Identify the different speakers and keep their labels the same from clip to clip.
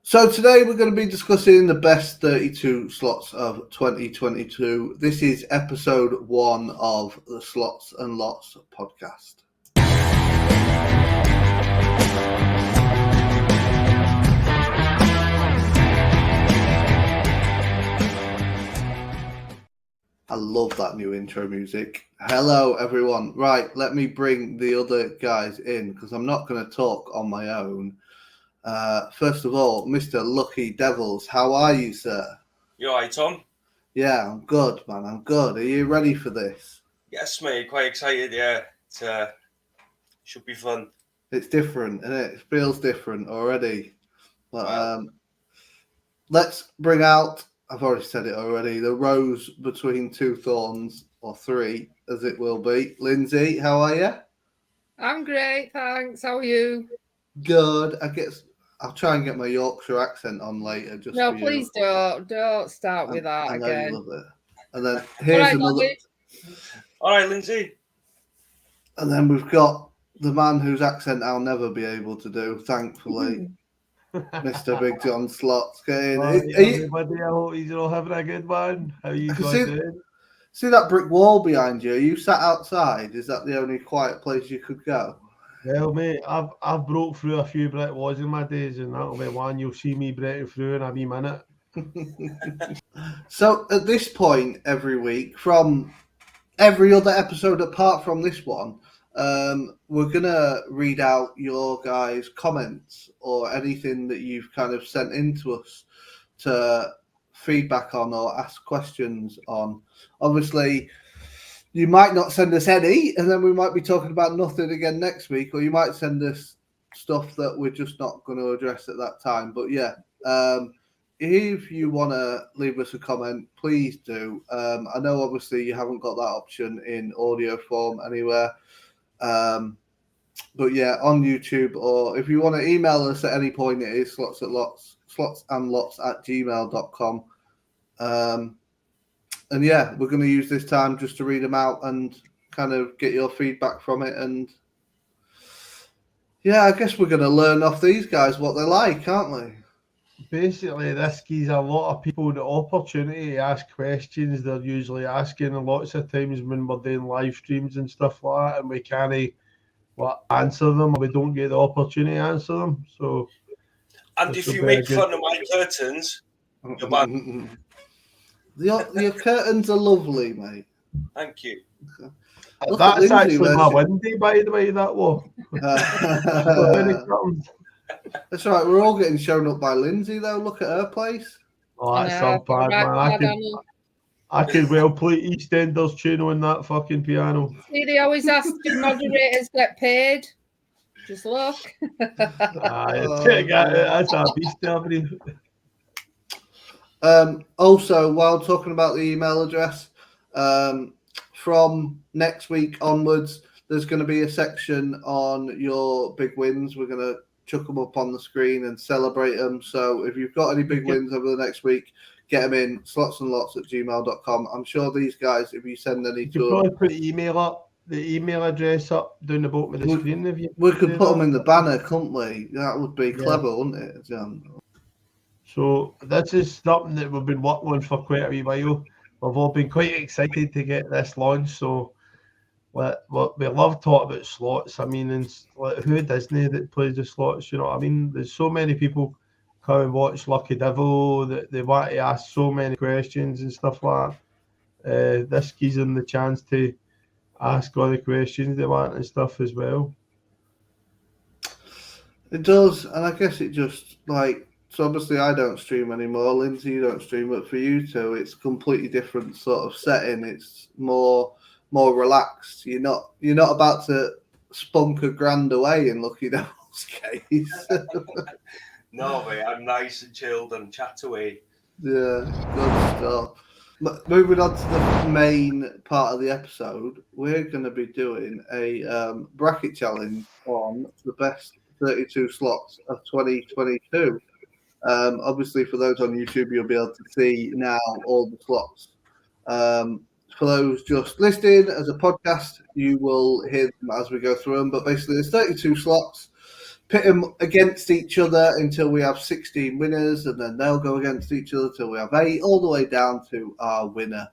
Speaker 1: So today we're going to be discussing the best 32 slots of 2022. This is episode 1 of the Slots and Lots podcast. I love that new intro music. Hello everyone. Right, let me bring the other guys in because I'm not going to talk on my own. First of all, Mr. Lucky Devils, how are you, sir?
Speaker 2: You alright, Tom?
Speaker 1: Yeah, I'm good, man. I'm good. Are you ready for this?
Speaker 2: Yes, mate. Quite excited. Yeah, it should be fun.
Speaker 1: It's different, and it feels different already. But
Speaker 2: Wow.
Speaker 1: let's bring out. I've already said it already. The rose between two thorns, or three, as it will be. Lindsay, how are you?
Speaker 3: I'm great, thanks. How are you?
Speaker 1: Good. I guess I'll try and get my Yorkshire accent on later. Just
Speaker 3: No,
Speaker 1: for
Speaker 3: please
Speaker 1: you.
Speaker 3: don't start with that
Speaker 1: I know
Speaker 3: again.
Speaker 1: you love it. And then here's another.
Speaker 3: David.
Speaker 2: All right, Lindsay.
Speaker 1: And then we've got the man whose accent I'll never be able to do, thankfully. Mr. Big John Slots. Get in.
Speaker 4: Hi, everybody. I hope you're all having a good one. How are you guys doing?
Speaker 1: See that brick wall behind you? Are you sat outside? Is that the only quiet place you could go?
Speaker 4: Well, mate, I've broke through a few brick walls in my days, and that'll be one you'll see me breaking through in a wee minute.
Speaker 1: So at this point every week, from every other episode apart from this one, we're gonna read out your guys' comments or anything that you've kind of sent in to us to feedback on or ask questions on. Obviously, you might not send us any, and then we might be talking about nothing again next week, or you might send us stuff that we're just not going to address at that time. But yeah, if you want to leave us a comment, please do. I know obviously you haven't got that option in audio form anywhere. But yeah, on YouTube, or if you want to email us at any point, it is slotsandlots@gmail.com. And yeah, we're going to use this time just to read them out and kind of get your feedback from it. And yeah, I guess we're going to learn off these guys what they're like, aren't we?
Speaker 4: Basically, this gives a lot of people the opportunity to ask questions they're usually asking, and lots of times when we're doing live streams and stuff like that, and we can't answer them, or we don't get the opportunity to answer them. So,
Speaker 2: and if you make fun of my curtains, you're bad.
Speaker 1: Your curtains are lovely, mate.
Speaker 2: Thank you.
Speaker 4: That's actually my windy, by the way, that wall.
Speaker 1: That's right. We're all getting shown up by Lindsay, though. Look at her place.
Speaker 4: Oh, that's some bad, man. I could well play EastEnders tune on that fucking piano.
Speaker 3: See, they always ask do moderators get paid. Just look.
Speaker 4: That's a beast, everybody.
Speaker 1: Also, while talking about the email address, from next week onwards, there's going to be a section on your big wins. We're going to chuck them up on the screen and celebrate them. So if you've got any big wins over the next week, get them in slotsandlots@gmail.com. I'm sure these guys, if you send any to them,
Speaker 4: probably put the email address up down the bottom of the screen. If
Speaker 1: we could put them in the banner, couldn't we? That would be clever, wouldn't it, John?
Speaker 4: So this is something that we've been working on for quite a wee while. We've all been quite excited to get this launched. So we love talking about slots. I mean, and who Disney that plays the slots? You know what I mean? There's so many people come and watch Lucky Devil that they want to ask so many questions and stuff like that. This gives them the chance to ask all the questions they want and stuff as well.
Speaker 1: It does, and I guess it just so obviously I don't stream anymore. Lindsay, you don't stream, but for you two, it's a completely different sort of setting. It's more relaxed. You're not about to spunk a grand away in Lucky Devil's case.
Speaker 2: No, mate, I'm nice and chilled and chat away.
Speaker 1: Yeah, good stuff. Moving on to the main part of the episode, we're going to be doing a bracket challenge on the best 32 slots of 2022. Obviously, for those on YouTube, you'll be able to see now all the slots. For those just listening as a podcast, you will hear them as we go through them. But basically, there's 32 slots. pit them against each other until we have 16 winners, and then they'll go against each other till we have 8, all the way down to our winner.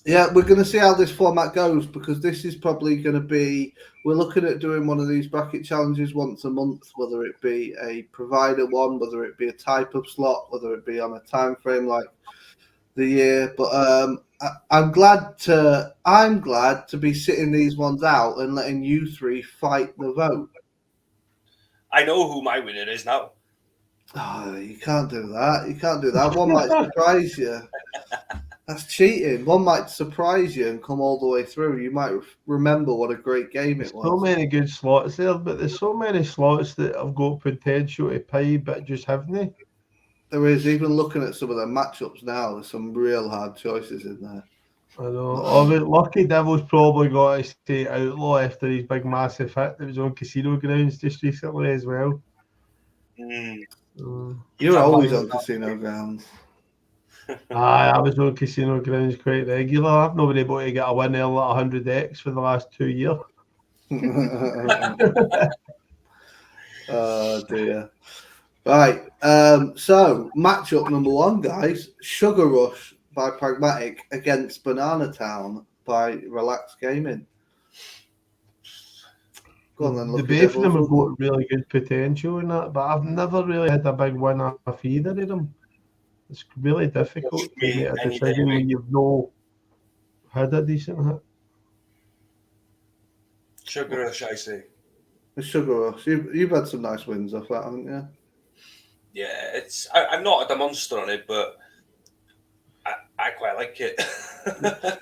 Speaker 1: Yeah, we're going to see how this format goes, because this is probably going to be, we're looking at doing one of these bracket challenges once a month, whether it be a provider one, whether it be a type of slot, whether it be on a time frame like the year. But I'm glad to be sitting these ones out and letting you three fight the vote.
Speaker 2: I know who my winner is now.
Speaker 1: Oh, you can't do that. You can't do that. One might surprise you. That's cheating. One might surprise you and come all the way through. You might remember what a great game it was.
Speaker 4: So many good slots there, but there's so many slots that have got potential to pay, but just haven't they?
Speaker 1: There is, even looking at some of the matchups now, there's some real hard choices in there.
Speaker 4: I know. Lucky Devil's probably got to stay outlaw after his big massive hit that was on Casino Grounds just recently as well.
Speaker 1: You're always on Casino Grounds.
Speaker 4: I was on Casino Grounds quite regular. I've not been able to get a win there at 100x for the last 2 years.
Speaker 1: Oh dear. Right. So matchup number 1, guys. Sugar Rush by Pragmatic against Banana Town by Relax Gaming. Go on then,
Speaker 4: The both of them have got really good potential in that, but I've never really had a big win off either of them. It's really difficult to make a decision when you've not had a decent hit.
Speaker 2: Sugar Rush, I say.
Speaker 1: The Sugar Rush. You've had some nice wins off that, haven't you?
Speaker 2: Yeah, I'm not a monster on it, but I quite like it.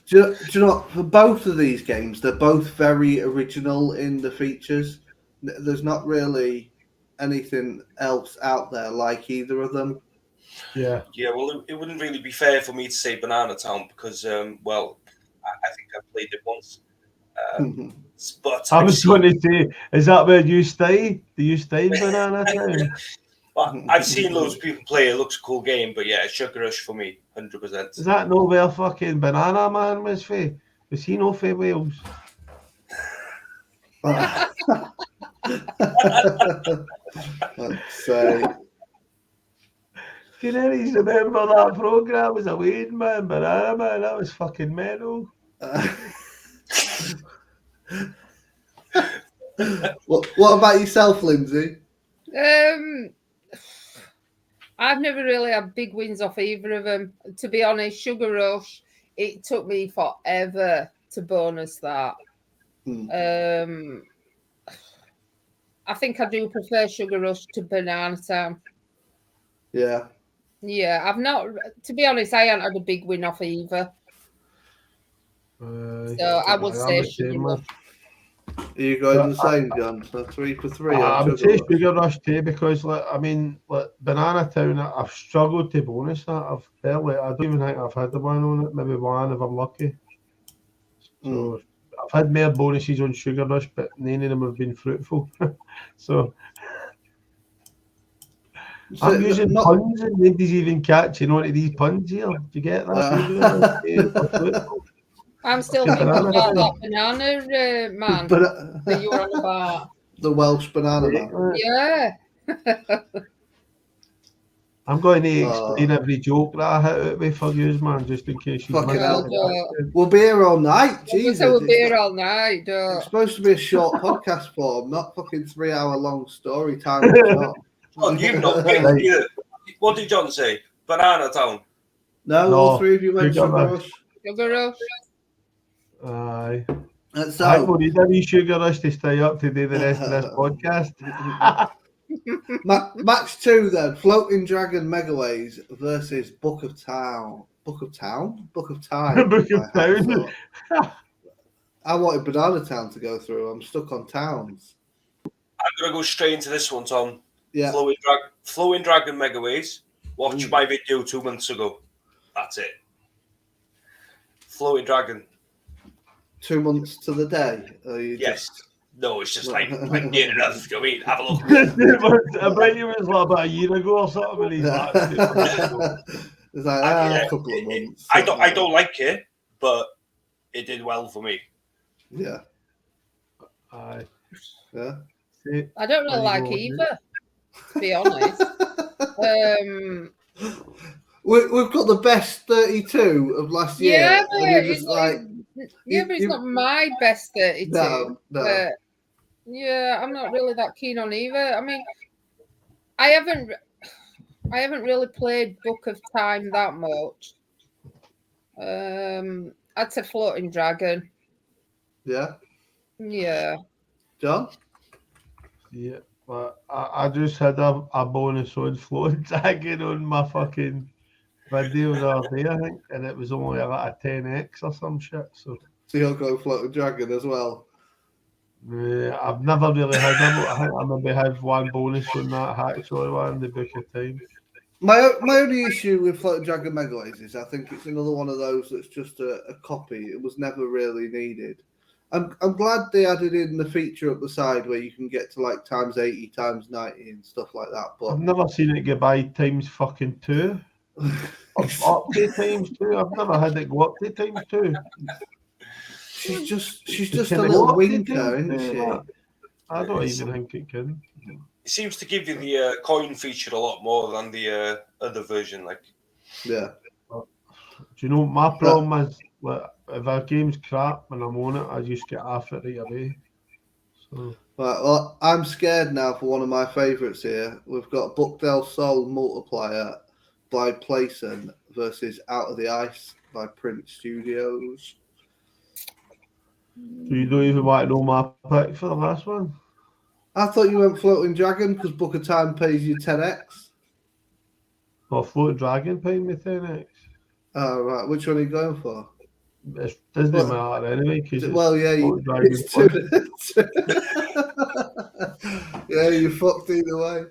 Speaker 1: do you know what? For both of these games, they're both very original in the features. There's not really anything else out there like either of them.
Speaker 4: Yeah.
Speaker 2: Yeah, well, it wouldn't really be fair for me to say Banana Town because, I think I've played it once. But
Speaker 4: I was going to say, is that where you stay? Do you stay in Banana Town?
Speaker 2: I've seen loads of people play. It looks a cool game, but yeah, Sugar Rush for me, 100%.
Speaker 4: Is that no where fucking Banana Man was for? Was he no for Wales?
Speaker 1: Let's say.
Speaker 4: Can any remember that programme? It was a Wayne Man, Banana Man. That was fucking mental.
Speaker 1: What about yourself, Lindsay?
Speaker 3: I've never really had big wins off either of them. To be honest, Sugar Rush, it took me forever to bonus that. I think I do prefer Sugar Rush to Banana Town.
Speaker 1: Yeah.
Speaker 3: Yeah, I've not, to be honest, I haven't had a big win off either. So I would say Sugar Rush.
Speaker 1: Are you going the same, John? So 3 for 3.
Speaker 4: I would say Sugar Rush too, because Banana Town, I've struggled to bonus that. I don't even think I've had the one on it. Maybe one if I'm lucky. So I've had more bonuses on Sugar Rush, but none of them have been fruitful. So I'm using puns and nobody's even catching on to these puns here. Do you get that?
Speaker 3: I'm still thinking about that banana man that you were on about.
Speaker 1: The Welsh banana man.
Speaker 3: Yeah.
Speaker 4: I'm going to explain every joke that I hit out with for you, man, just in case you
Speaker 1: We'll be here all night. Jesus.
Speaker 3: We'll be here all night.
Speaker 1: It's supposed to be a short podcast form, not fucking 3 hour long story time.
Speaker 2: John, you've not picked either. What did John say? Banana Town.
Speaker 1: No, all three of you went Sugar Rush.
Speaker 3: Sugar Rush.
Speaker 4: Aye.
Speaker 1: So,
Speaker 4: I will need a wee Sugar Rush to stay up to do the rest of this podcast.
Speaker 1: Match 2 then. Floating Dragon Megaways versus Book of Town. Book of Town? Book of Time.
Speaker 4: Book of Town.
Speaker 1: I wanted Banana Town to go through. I'm stuck on Towns.
Speaker 2: I'm going to go straight into this one, Tom.
Speaker 1: Yeah.
Speaker 2: Flowing Dragon Megaways. Watch my video 2 months ago. That's it. Flowing Dragon.
Speaker 1: 2 months to the day?
Speaker 2: Yes. No, it's just like near enough. You know what I mean? Have a look.
Speaker 4: I bet you it was like about a year ago or something. It's
Speaker 1: like a couple of months.
Speaker 2: I don't like it, but it did well for me.
Speaker 1: Yeah.
Speaker 4: Aye.
Speaker 1: Yeah.
Speaker 4: See,
Speaker 3: I don't really
Speaker 4: there you
Speaker 3: like
Speaker 4: go.
Speaker 3: either, to be honest.
Speaker 1: We've got the best 32 of last year,
Speaker 3: Yeah,
Speaker 1: and you're just like,
Speaker 3: but
Speaker 1: you-
Speaker 3: it's
Speaker 1: you-
Speaker 3: not my best 32.
Speaker 1: No.
Speaker 3: But yeah, I'm not really that keen on either. I mean, I haven't really played Book of Time that much. I'd say Floating Dragon.
Speaker 1: Yeah,
Speaker 3: Yeah.
Speaker 1: John.
Speaker 4: Yeah, but I just had a bonus on Floating Dragon on my fucking video the other day, I think, and it was only like a 10x or some shit. So
Speaker 1: you'll go Floating Dragon as well.
Speaker 4: I've never really had them. I think I maybe had one bonus on that actually one, the Book of Time.
Speaker 1: My only issue with Floating Dragon Megaways is I think it's another one of those that's just a copy. It was never really needed. I'm glad they added in the feature up the side where you can get to like times 80, times 90 and stuff like that. But
Speaker 4: I've never seen it go by times fucking 2. Up to times 2. I've never had it go up to times 2.
Speaker 1: she's just
Speaker 4: Can
Speaker 1: a
Speaker 4: it
Speaker 1: little
Speaker 4: go up to
Speaker 1: winker,
Speaker 4: times
Speaker 1: isn't
Speaker 4: 2,
Speaker 1: she?
Speaker 4: like? I don't even think it can.
Speaker 2: It seems to give you the coin feature a lot more than the other version. Like,
Speaker 1: Yeah.
Speaker 4: Do you know my problem is, like, if a game's crap when I'm on it, I just get off it right away. So
Speaker 1: Right, well, I'm scared now for one of my favourites here. We've got Book del Sol Multiplier by Playson versus Out of the Ice by Prince Studios.
Speaker 4: so you don't even want to know my pick for the last one?
Speaker 1: I thought you went Floating Dragon because Book of Time pays you 10x.
Speaker 4: Well, Floating Dragon paying me 10x.
Speaker 1: Oh, right. Which one are you going for?
Speaker 4: It doesn't matter anyway, because
Speaker 1: Well, yeah, it's two. Yeah, you fucked either way.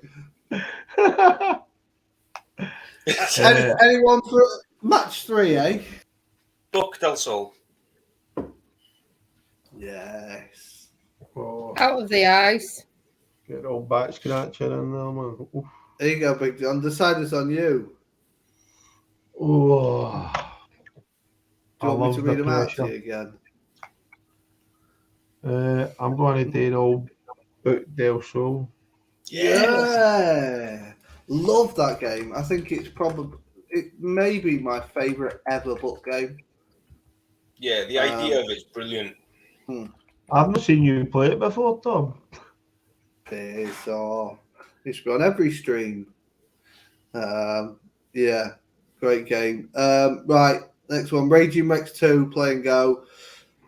Speaker 1: Anyone for match 3, eh?
Speaker 2: Book del Sol.
Speaker 1: Yes.
Speaker 4: Oh,
Speaker 3: Out of the Ice.
Speaker 4: get the old back scratcher in there, man. Oof.
Speaker 1: There you go, Big John. Decide it's on you.
Speaker 4: Oh.
Speaker 1: Do you want me to read them out
Speaker 4: pressure.
Speaker 1: to you again?
Speaker 4: I'm going to do the old Book del Sol.
Speaker 1: Yeah. Love that game. I think it may be my favourite ever book game.
Speaker 2: Yeah, the idea of it's brilliant.
Speaker 4: I've not seen you play it before, Tom.
Speaker 1: It's on every stream. Yeah, great game. Right, next one. Raging Rex 2 Play and Go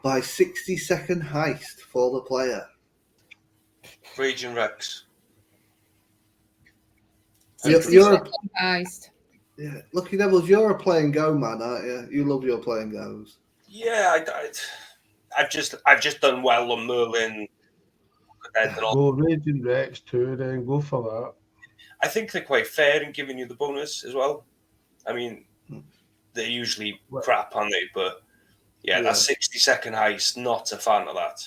Speaker 1: by 60 Second Heist for the player.
Speaker 2: Raging Rex.
Speaker 1: You're
Speaker 3: Heist.
Speaker 1: yeah, Lucky Devils, you're a Play and Go man, aren't you? You love your Play and Goes.
Speaker 2: Yeah, I've just done well on Merlin. And all.
Speaker 4: Go Raging Rex 2, then go for that.
Speaker 2: I think they're quite fair in giving you the bonus as well. I mean, they're usually crap, aren't they? But yeah, that 60-second heist, not a fan of that.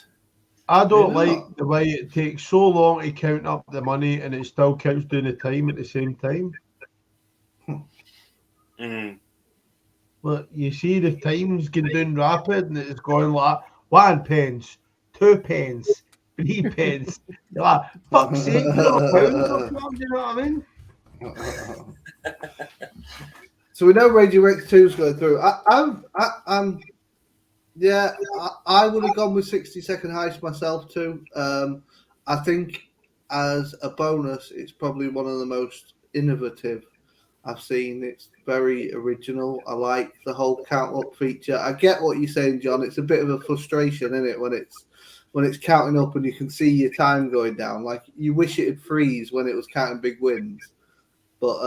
Speaker 4: I don't like the way it takes so long to count up the money and it still counts down the time at the same time. Look, you see the time's going down rapid and it's going like 1 pence, 2 pence, 3 pence. You're like, fuck's sake, you know what I mean?
Speaker 1: So we know Raging Rex 2 is going through. I would have gone with 60 Second Heist myself too. I think as a bonus, it's probably one of the most innovative I've seen. It's very original. I like the whole count up feature. I get what you're saying, John. It's a bit of a frustration, isn't it, when it's counting up and you can see your time going down. Like you wish it'd freeze when it was counting big wins. But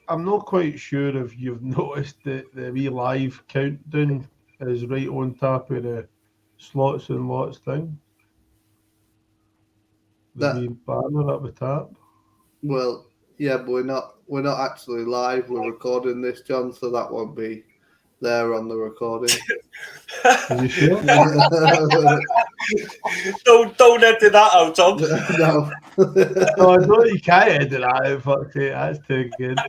Speaker 4: I'm not quite sure if you've noticed that the wee live countdown is right on top of the slots and lots thing. The wee banner up the top.
Speaker 1: Well, yeah, but we're not actually live. We're recording this, John, so that won't be there on the recording.
Speaker 4: Are you sure?
Speaker 2: Don't edit that out, Tom.
Speaker 1: No.
Speaker 4: No, I know you can't edit that out. Fuck it, that's too good.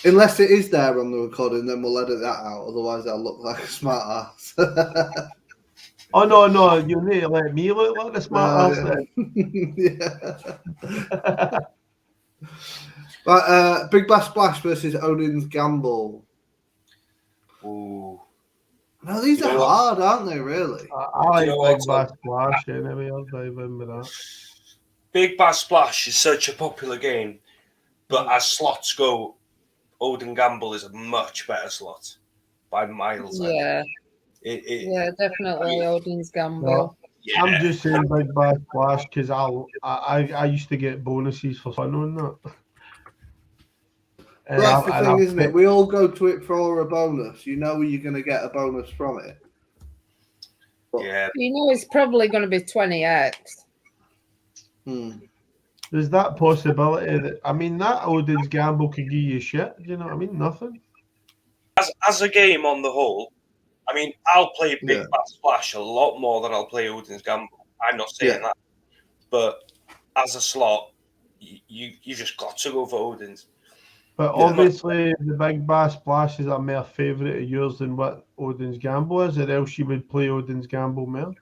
Speaker 1: Unless it is there on the recording, then we'll edit that out. Otherwise, I'll look like a smart ass.
Speaker 4: Oh no, you need to let me look like the smart ass then.
Speaker 1: Yeah. But Big Bass Splash versus Odin's Gamble.
Speaker 2: Ooh.
Speaker 1: No, these
Speaker 2: You
Speaker 1: are
Speaker 2: know what?
Speaker 1: hard, aren't they? Really?
Speaker 4: I
Speaker 2: You know
Speaker 4: like
Speaker 2: what,
Speaker 4: Big Bass Splash anyway. I'll dive in with that.
Speaker 2: Big Bass Splash is such a popular game, but as slots go, Odin Gamble is a much better slot by miles.
Speaker 3: Yeah,
Speaker 2: It,
Speaker 3: definitely Odin's Gamble.
Speaker 4: No,
Speaker 2: yeah.
Speaker 4: I'm just saying Big Bass Splash because I used to get bonuses for fun on that.
Speaker 1: Well, that's the thing, isn't it? We all go to it for a bonus. You know you're going to get a bonus from it.
Speaker 2: Yeah.
Speaker 3: You know it's probably going to be 20x.
Speaker 4: There's that possibility that that Odin's Gamble could give you shit. Do you know what I mean? Nothing.
Speaker 2: As a game on the whole, I'll play Big
Speaker 1: Yeah.
Speaker 2: Bass Splash a lot more than I'll play Odin's Gamble. I'm not saying that, but as a slot, you just got to go for Odin's.
Speaker 4: But obviously, the Big Bass Splash is a more favourite of yours than what Odin's Gamble is, or else you would play Odin's Gamble more.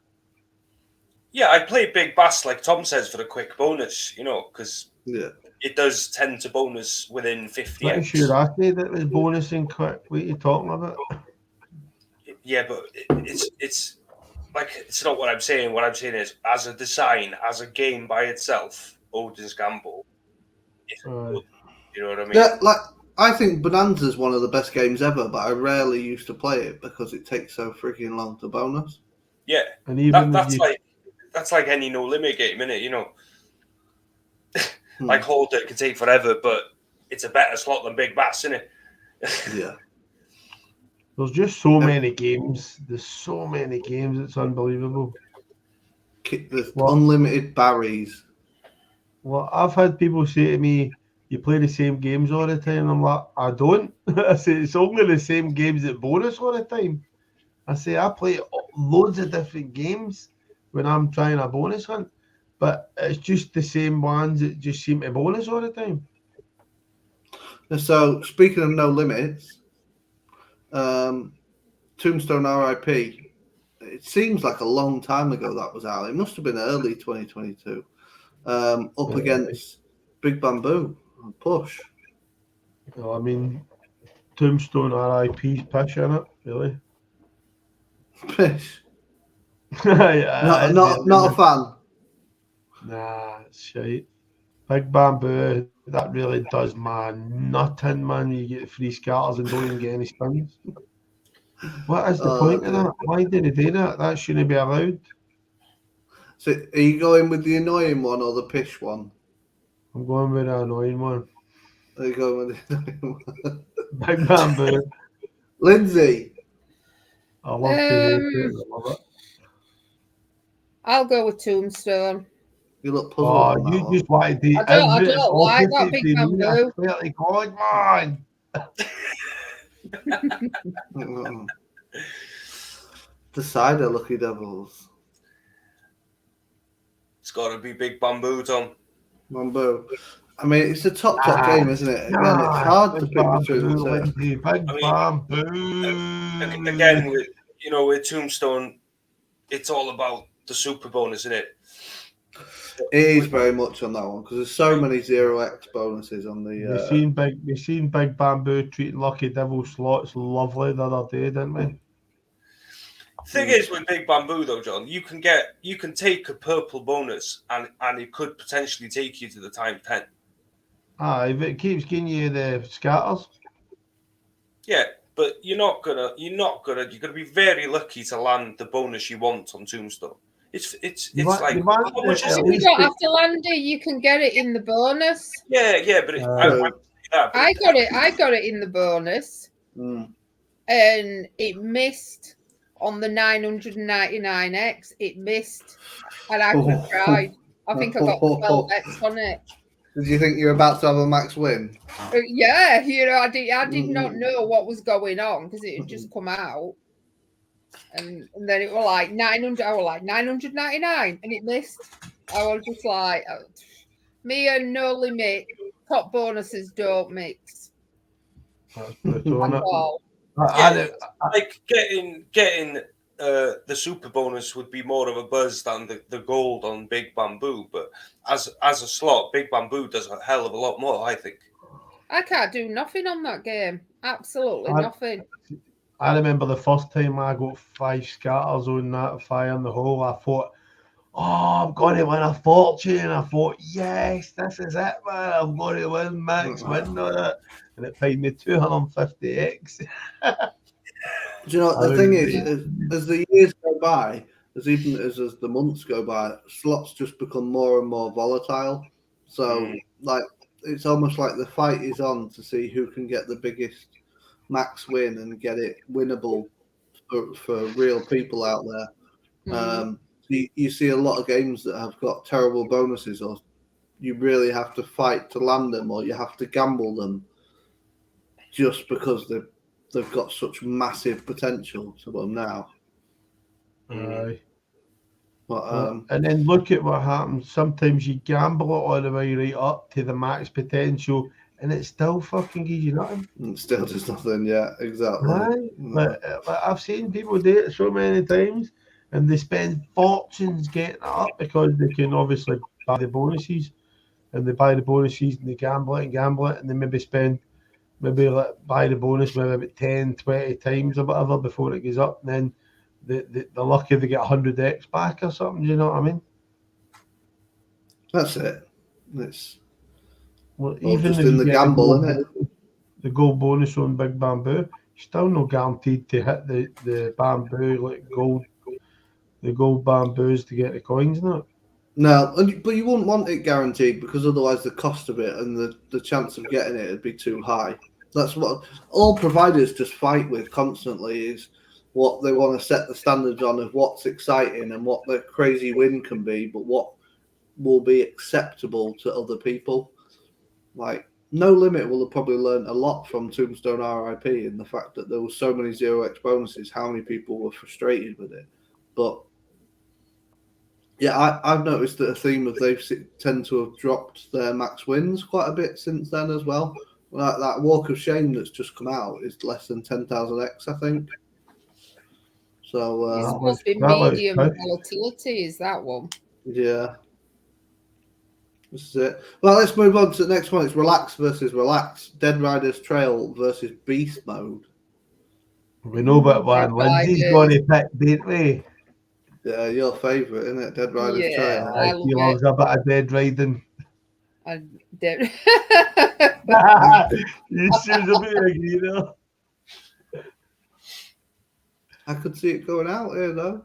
Speaker 2: Yeah, I play Big Bass, like Tom says, for the quick bonus, because it does tend to bonus within 50x.
Speaker 4: Pretty sure I said that was bonusing quick. What are you talking about?
Speaker 2: Yeah, but it's not what I'm saying. What I'm saying is, as a design, as a game by itself, Odin's Gamble is good. You know what I mean?
Speaker 1: Yeah, I think Bonanza is one of the best games ever, but I rarely used to play it because it takes so freaking long to bonus.
Speaker 2: Yeah,
Speaker 4: and even
Speaker 2: that's like any no limit game, innit? Like Holder can take forever, but it's a better slot than Big Bass, isn't it?
Speaker 1: Yeah.
Speaker 4: There's just so many games. There's so many games. It's unbelievable.
Speaker 1: There's unlimited Barrys.
Speaker 4: Well, I've had people say to me, "You play the same games all the time." I'm like, I don't. I say it's only the same games that bonus all the time. I say I play loads of different games when I'm trying a bonus hunt, but it's just the same ones that just seem to bonus all the time.
Speaker 1: So, speaking of no limits, Tombstone RIP, it seems like a long time ago that was out. It must have been early 2022. Up against Big Bamboo and Push.
Speaker 4: Well, Tombstone RIP's push in it, really.
Speaker 1: Pish.
Speaker 4: Yeah,
Speaker 1: not a fan.
Speaker 4: Nah, it's shite. Big Bamboo, that really does nothing, man. You get free scatters and don't even get any spins. What is the point of that? Why did they do that? That shouldn't be allowed.
Speaker 1: So, are you going with the annoying one or the pish one?
Speaker 4: I'm going with the annoying one.
Speaker 1: Are you going with the annoying one?
Speaker 4: Big Bamboo.
Speaker 1: Lindsay.
Speaker 4: I love to hate it. I love it.
Speaker 3: I'll go with Tombstone.
Speaker 1: You look puzzled.
Speaker 4: Oh, you just want to do
Speaker 3: I don't like that Big Bamboo.
Speaker 4: God, man.
Speaker 1: Decider, Lucky Devils.
Speaker 2: It's got to be Big Bamboo, Tom.
Speaker 1: Bamboo. It's a top game, isn't it? Again, it's hard to pick between the two.
Speaker 4: Big Bamboo.
Speaker 2: Again, with Tombstone, it's all about the super bonus, isn't it?
Speaker 1: It is very much on that one because there's so many 0x bonuses on the.
Speaker 4: We seen Big Bamboo treating Lucky Devil slots lovely the other day, didn't we?
Speaker 2: Thing is with Big Bamboo though, John, you can take a purple bonus and it could potentially take you to the time 10.
Speaker 4: If it keeps giving you the scatters.
Speaker 2: Yeah, but you're gonna be very lucky to land the bonus you want on Tombstone. It's like
Speaker 3: you don't have to land it. You can get it in the bonus.
Speaker 2: Yeah, but
Speaker 3: I got it in the bonus, and it missed on the 999x. It missed, and I could have cried. I think I got 12x on it.
Speaker 1: Did you think you were about to have a max win?
Speaker 3: Yeah, I did not know what was going on because it had just come out. And then it was like 900. I was like 999, and it missed. I was just like, me and No Limit top bonuses don't mix.
Speaker 4: That's brutal,
Speaker 2: like getting the super bonus would be more of a buzz than the gold on Big Bamboo. But as a slot, Big Bamboo does a hell of a lot more, I think.
Speaker 3: I can't do nothing on that game. Absolutely nothing.
Speaker 4: I remember the first time I got 5 scatters on that fire in the hole. I thought, oh, I'm going to win a fortune. And I thought, yes, this is it, man. I'm going to win max win on it. And it paid me 250x.
Speaker 1: Do you know what the thing is? As the years go by, as the months go by, slots just become more and more volatile. So, like, it's almost like the fight is on to see who can get the biggest max win and get it winnable for real people out there. You see a lot of games that have got terrible bonuses, or you really have to fight to land them, or you have to gamble them just because they've got such massive potential to them now.
Speaker 4: Aye.
Speaker 1: But,
Speaker 4: and then look at what happens. Sometimes you gamble it all the way right up to the max potential, and it still fucking gives you nothing.
Speaker 1: it still does nothing. Yeah, exactly.
Speaker 4: Right? But I've seen people do it so many times, and they spend fortunes getting it up because they can obviously buy the bonuses, and they buy the bonuses and they gamble it, and they maybe spend buy the bonus maybe about 10, 20 times or whatever before it goes up, and then they're lucky they get 100x back or something. Do you know what I mean?
Speaker 1: That's it. It's
Speaker 4: even
Speaker 1: just
Speaker 4: if
Speaker 1: in
Speaker 4: you
Speaker 1: the
Speaker 4: get
Speaker 1: gamble, isn't it?
Speaker 4: The gold bonus on Big Bamboo, you're still not guaranteed to hit the bamboo, like the gold bamboos to get the coins in it.
Speaker 1: No, but you wouldn't want it guaranteed, because otherwise the cost of it and the chance of getting it would be too high. That's what all providers just fight with constantly, is what they want to set the standards on of what's exciting and what the crazy win can be, but what will be acceptable to other people. Like, No Limit will have probably learned a lot from Tombstone RIP in the fact that there were so many 0x bonuses, how many people were frustrated with it. But yeah, I've noticed that a theme of they've tend to have dropped their max wins quite a bit since then as well. Like that Walk of Shame that's just come out is less than 10,000x, I think. So
Speaker 3: it's supposed to be medium volatility, is that one?
Speaker 1: Yeah. This is it. Well, let's move on to the next one. It's Relax versus Relax. Dead Riders Trail versus Beast Mode.
Speaker 4: We know about one. Lindsay's going to pick, don't we?
Speaker 1: Yeah, your favourite, isn't it? Dead Riders Trail.
Speaker 4: He loves a bit of dead riding.
Speaker 3: Dead.
Speaker 4: You seem to be agree there.
Speaker 1: I could see it going out here, though.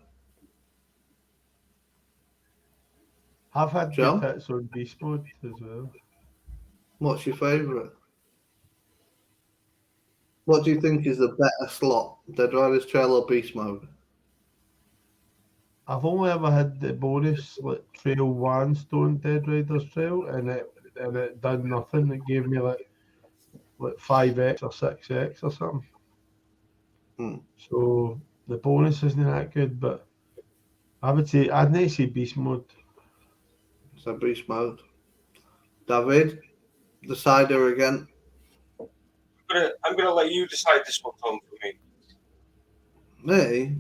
Speaker 4: I've had good hits on Beast Mode as well.
Speaker 1: What's your favourite? What do you think is the better slot? Dead Riders Trail or Beast Mode?
Speaker 4: I've only ever had the bonus, like Trail 1 Stone Dead Riders Trail, and it done nothing. It gave me like 5x or 6x or something. So the bonus isn't that good, but I would say I'd need to say Beast Mode.
Speaker 1: So Beast Mode. David, decider again.
Speaker 2: I'm gonna let you decide this one, Tom, for me.
Speaker 1: Me?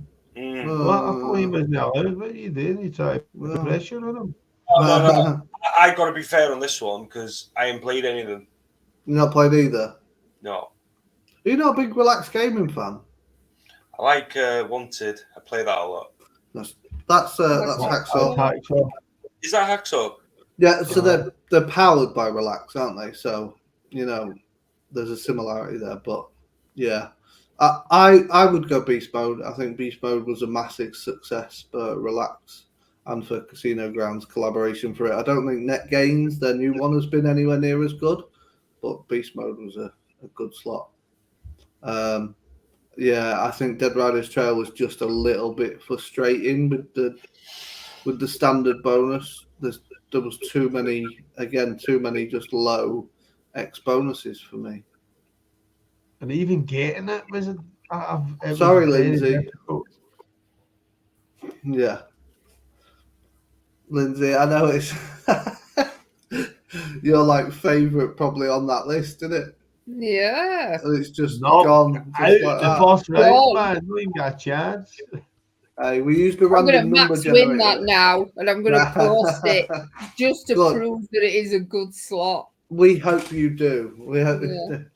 Speaker 4: Well, I thought he was now. What are you doing? You try to put pressure on him?
Speaker 2: No. I got to be fair on this one because I ain't played any of them.
Speaker 1: You not played either?
Speaker 2: No.
Speaker 1: Are you not a big Relax Gaming fan?
Speaker 2: I like Wanted. I play that a lot.
Speaker 1: That's Hacksaw.
Speaker 2: Is that Hacksaw?
Speaker 1: Yeah, so they're powered by Relax, aren't they? So, you know, there's a similarity there. But yeah, I would go Beast Mode. I think Beast Mode was a massive success for Relax and for Casino Grounds collaboration for it. I don't think Net Gains, their new one, has been anywhere near as good, but Beast Mode was a good slot. Yeah, I think Dead Riders Trail was just a little bit frustrating with the standard bonus. There was too many just low X bonuses for me.
Speaker 4: And even getting it was
Speaker 1: sorry, Lindsay. Difficult. Yeah, Lindsay, I know it's your like favourite probably on that list, isn't it?
Speaker 3: Yeah.
Speaker 1: And it's just gone.
Speaker 4: Just like the first round, man. Not even got a chance.
Speaker 1: We used the
Speaker 3: I'm going to
Speaker 1: random number
Speaker 3: max
Speaker 1: generator.
Speaker 3: win that now, and I'm going to post it just to
Speaker 1: Good.
Speaker 3: prove that it is a good slot.
Speaker 1: We hope you do. We hope you
Speaker 3: Yeah.
Speaker 1: do.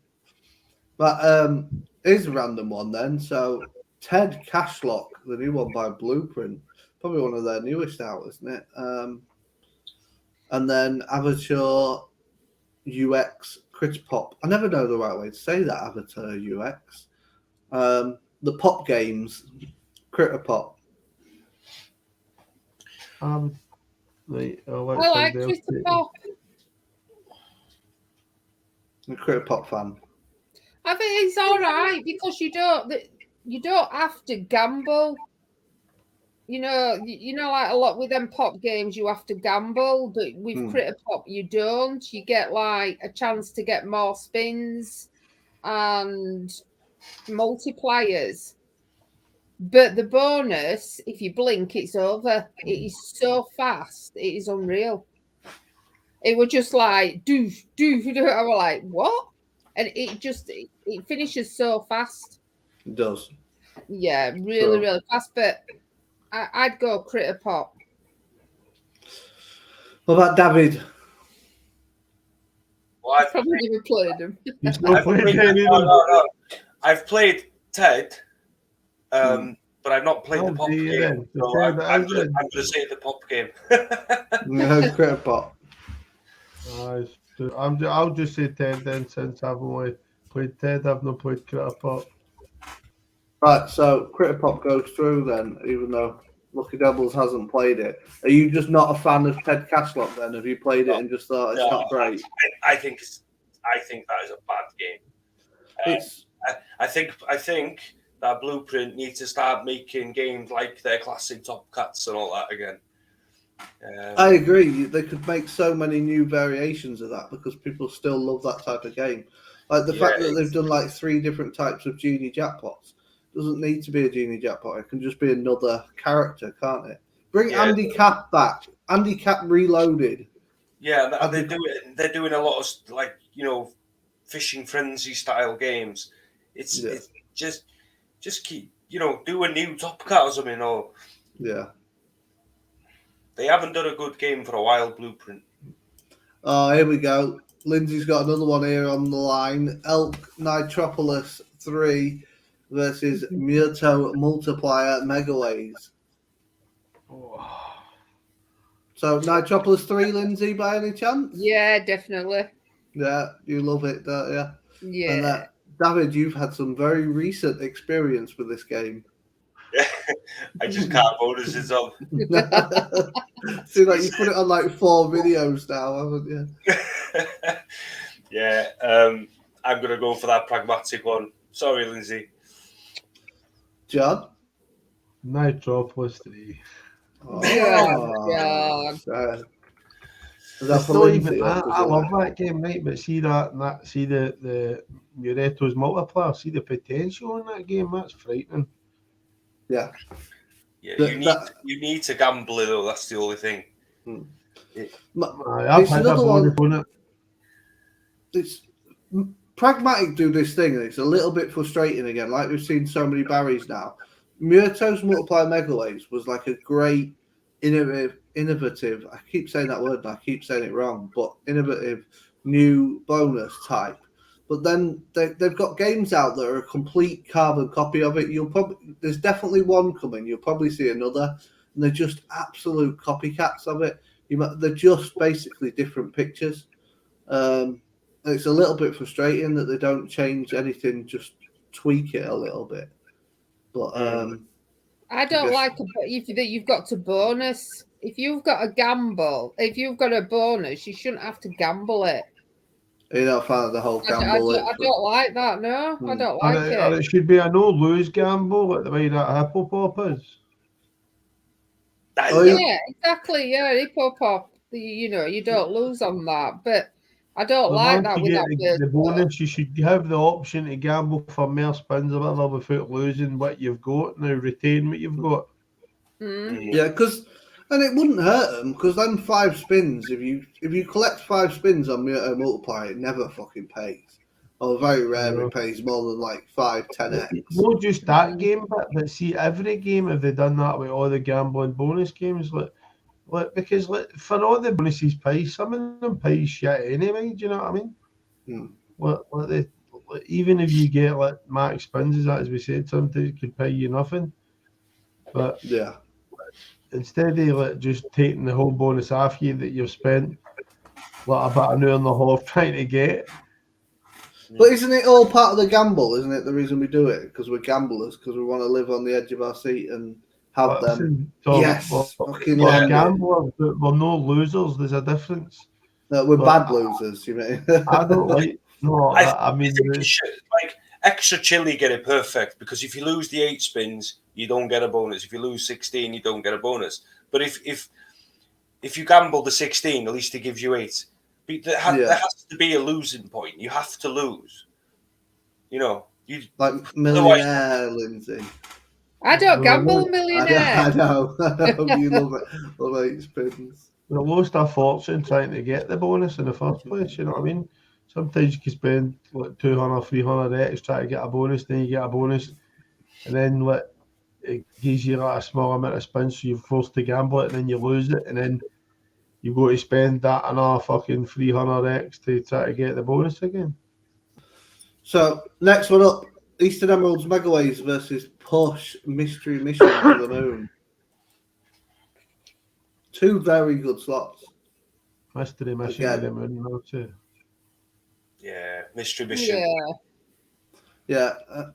Speaker 1: But here's a random one then. So Ted Cashlock, the new one by Blueprint, probably one of their newest out, isn't it? And then Avatar UX Critpop. I never know the right way to say that, Avatar UX. The Pop Games Critterpop.
Speaker 4: Right,
Speaker 3: I like Crystal Pop.
Speaker 1: I'm a Critterpop fan.
Speaker 3: I think it's all right because you don't have to gamble. You know, like a lot with them pop games, you have to gamble. But with Critter Pop, you don't. You get like a chance to get more spins and multipliers. But the bonus, if you blink, it's over. It is so fast. It is unreal. It was just like, do. I was like, what? And it finishes so fast.
Speaker 1: It does.
Speaker 3: Yeah, really fast. But I'd go Critter Pop.
Speaker 1: What about David?
Speaker 2: Well, I've
Speaker 3: probably never played him.
Speaker 2: No. I've played Ted, but I've not played the pop game. So I'm going to say the pop game.
Speaker 1: No, Critter Pop.
Speaker 4: I'll just say Ted then, since I've only played Ted, I've not played Critter Pop.
Speaker 1: Right, so Critter Pop goes through then, even though Lucky Devils hasn't played it. Are you just not a fan of Ted Cashlock then? Have you played it and just thought it's not great?
Speaker 2: I think that is a bad game. I think that Blueprint needs to start making games like their classic Top Cats and all that again.
Speaker 1: I agree. They could make so many new variations of that because people still love that type of game. Like the fact that they've done like 3 different types of Genie Jackpots. Doesn't need to be a Genie Jackpot. It can just be another character, can't it? Bring Andy Cap back. Andy Cap Reloaded.
Speaker 2: Yeah, they're doing a lot of fishing frenzy style games. It's just keep do a new Top Cat or something. Or they haven't done a good game for a while. Blueprint.
Speaker 1: Oh, here we go. Lindsay's got another one here on the line. Elk Nitropolis 3 versus Murto Multiplier Megaways. So Nitropolis 3, Lindsay, by any chance?
Speaker 3: Yeah, definitely.
Speaker 1: Yeah, you love it, don't you?
Speaker 3: Yeah.
Speaker 1: And David, you've had some very recent experience with this game.
Speaker 2: Yeah, I just can't bonuses on.
Speaker 1: See, like you put it on like 4 videos now, haven't you?
Speaker 2: Yeah, I'm gonna go for that pragmatic one. Sorry, Lindsay.
Speaker 1: John?
Speaker 4: Nitropolis 3.
Speaker 3: God.
Speaker 1: That's for Lindsay,
Speaker 4: I love that game, right? But see the Mureto's multiplier, see the potential in that game. That's frightening.
Speaker 1: Yeah.
Speaker 2: You need to gamble it though. That's the only thing.
Speaker 4: I've had a bonus on it.
Speaker 1: It's Pragmatic do this thing, and it's a little bit frustrating again. Like we've seen so many Barrys now. Murto's Multiplier Megaways was like a great, innovative. I keep saying that word, and I keep saying it wrong, but innovative new bonus type. But then they've got games out that are a complete carbon copy of it. There's definitely one coming. You'll probably see another, and they're just absolute copycats of it. They're just basically different pictures. It's a little bit frustrating that they don't change anything, just tweak it a little bit. But
Speaker 3: I don't like that you've got to bonus. If you've got a gamble, if you've got a bonus, you shouldn't have to gamble it.
Speaker 1: You don't find the whole gamble.
Speaker 3: I don't like that. No, I don't like it.
Speaker 4: Or it should be a no-lose gamble, like the way that Hippo Pop is.
Speaker 3: Yeah, exactly. Yeah, Hippo Pop. You don't lose on that, but I don't like that with
Speaker 4: the bonus. You should have the option to gamble for more spins or whatever without losing what you've got. Now retain what you've got.
Speaker 1: Yeah, and it wouldn't hurt them because then 5 spins. If you collect 5 spins on Multiplier, it never fucking pays. or very rare
Speaker 4: Yeah.
Speaker 1: it pays more than like 5-10x.
Speaker 4: Not just that game, but see, every game have they done that with all the gambling bonus games? Because for all the bonuses pay, some of them pay shit anyway. Do you know what I mean? Even if you get like max spins, as we said, sometimes it could pay you nothing. But
Speaker 1: Yeah.
Speaker 4: instead of just taking the whole bonus off you that you've spent about an hour and a half trying to get.
Speaker 1: But isn't it all part of the gamble? Isn't it the reason we do it? Because we're gamblers, because we want to live on the edge of our seat and have them. Yes, fucking
Speaker 4: we're
Speaker 1: landed.
Speaker 4: gamblers, but we're no losers. There's a difference.
Speaker 1: No, we're bad losers, you mean?
Speaker 4: I don't like. No, I mean,
Speaker 2: think you should, like extra chili, get it perfect, because if you lose the 8 spins, you don't get a bonus. If you lose 16, you don't get a bonus. But if you gamble the 16, at least it gives you 8. But there has to be a losing point. You have to lose. You know, you
Speaker 1: like millionaire, Lindsay.
Speaker 3: I don't gamble, millionaire.
Speaker 1: I know. You love it. Love 8 spins.
Speaker 4: We lost our fortune trying to get the bonus in the first place. You know what I mean? Sometimes you can spend like 200, 300 X trying to get a bonus, then you get a bonus, and then it gives you like a small amount of spins, so you're forced to gamble it, and then you lose it, and then you go to spend that another fucking 300 X to try to get the bonus again.
Speaker 1: So next one up, Eastern Emeralds Megaways versus Push Mystery Mission to the Moon. 2 very good slots.
Speaker 4: Mystery Mission to the Moon, no too.
Speaker 2: Yeah, Mystery Mission.
Speaker 1: Yeah. Do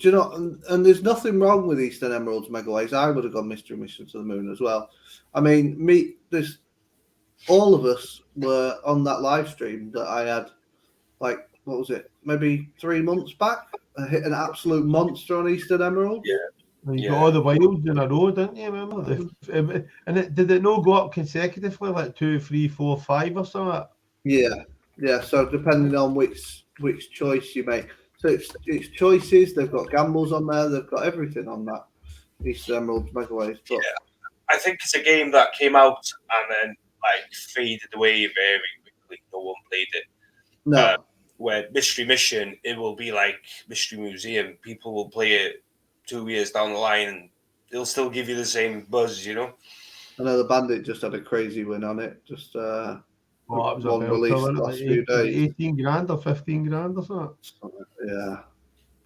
Speaker 1: you know? And there's nothing wrong with Eastern Emeralds Megaways. I would have gone Mystery Mission to the Moon as well. I mean, all of us were on that live stream that I had, like, what was it? Maybe 3 months back. I hit an absolute monster on Eastern Emerald.
Speaker 2: Yeah.
Speaker 4: You got all the wilds in a row, didn't you? Remember? Did it not go up consecutively, like 2, 3, 4, 5 or something?
Speaker 1: Yeah. So depending on which choice you make, so it's choices. They've got gambles on there. They've got everything on that Eastern Emeralds Megaways. But
Speaker 2: I think it's a game that came out and then like faded away very quickly. No one played it.
Speaker 1: No.
Speaker 2: Where Mystery Mission, it will be like Mystery Museum. People will play it 2 years down the line and they'll still give you the same buzz, you know?
Speaker 1: I know the Bandit just had a crazy win on it. Just
Speaker 4: it was
Speaker 1: one release last few days.
Speaker 4: 18 grand or 15 grand or something.
Speaker 1: Yeah.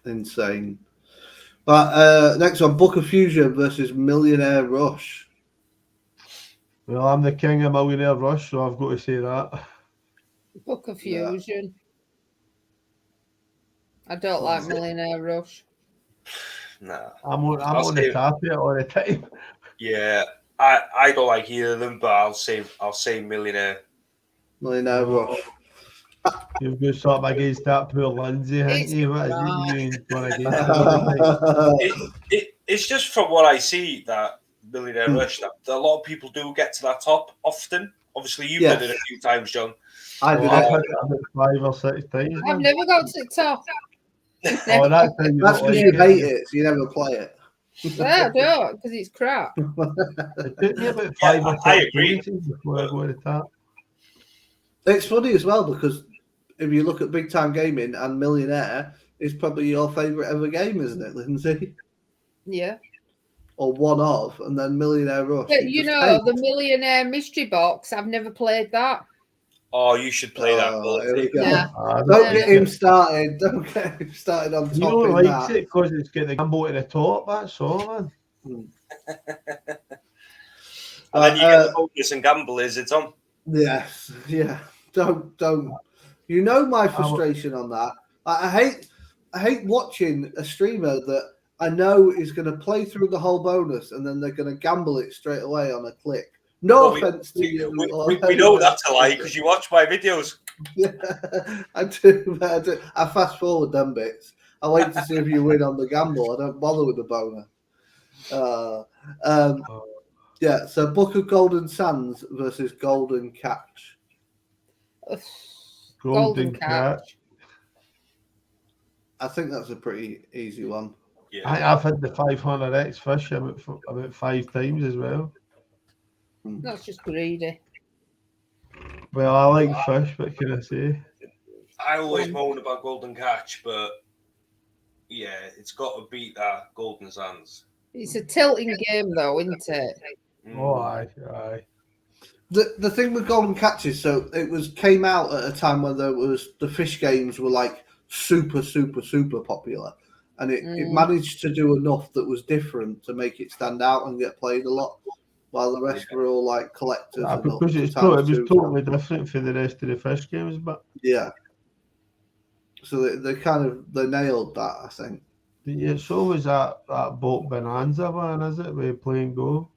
Speaker 1: Insane. But next one, Book of Fusion versus Millionaire Rush.
Speaker 4: Well, I'm the king of Millionaire Rush, so I've got to say that.
Speaker 3: Book of Fusion. I don't like Millionaire Rush.
Speaker 2: Nah.
Speaker 4: I'm on the tap here all the time.
Speaker 2: Yeah, I don't like either of them, but I'll say Millionaire.
Speaker 1: Millionaire Rush.
Speaker 4: You've got something against that poor Lindsay, haven't you? What is it you against?
Speaker 2: It's just from what I see that Millionaire Rush, that a lot of people do get to that top often. Obviously, you've done it a few times, John.
Speaker 1: I've done
Speaker 4: it about 5 or 6 times.
Speaker 3: I've never got to the top.
Speaker 1: That's because you hate it, so you never play it.
Speaker 3: I don't, because it's crap.
Speaker 4: It took me about 5 or 6 times before I go to the top.
Speaker 1: It's funny as well because if you look at Big Time Gaming and Millionaire, it's probably your favourite ever game, isn't it, Lindsay?
Speaker 3: Yeah.
Speaker 1: Or one of, and then Millionaire Rush.
Speaker 3: But you know, the Millionaire Mystery Box, I've never played that.
Speaker 2: Oh, you should play that.
Speaker 1: Here we go.
Speaker 3: Yeah.
Speaker 1: Don't get him started. Don't get him started on top.
Speaker 4: You know, likes it because it's got the gamble to the top. That's all, man.
Speaker 2: And then you get the focus and gamble is it's on.
Speaker 1: Yes, yeah. Don't. You know my frustration on that. I hate watching a streamer that I know is going to play through the whole bonus and then they're going to gamble it straight away on a click. No offense to you.
Speaker 2: We know that's a lie because you watch my videos.
Speaker 1: Yeah, I do. I fast forward them bits. I wait to see if you win on the gamble. I don't bother with the bonus. Yeah, so Book of Golden Sands versus Golden Catch.
Speaker 4: Golden Catch.
Speaker 1: I think that's a pretty easy one.
Speaker 2: Yeah.
Speaker 4: I've had the 500x fish about 5 times as well.
Speaker 3: That's just greedy.
Speaker 4: Well, I like fish, what can I say?
Speaker 2: I always moan about Golden Catch, but yeah, it's got to beat that Golden Sands.
Speaker 3: It's a tilting game, though, isn't it?
Speaker 4: Oh, aye.
Speaker 1: The thing with Golden Catch is, so it came out at a time when the fish games were like super popular, and it managed to do enough that was different to make it stand out and get played a lot, while the rest were all like collectors.
Speaker 4: Because it was totally different for the rest of the fish games, but
Speaker 1: yeah. So they nailed that, I think.
Speaker 4: yeah, so was that boat Bonanza one, is it? With playing Go.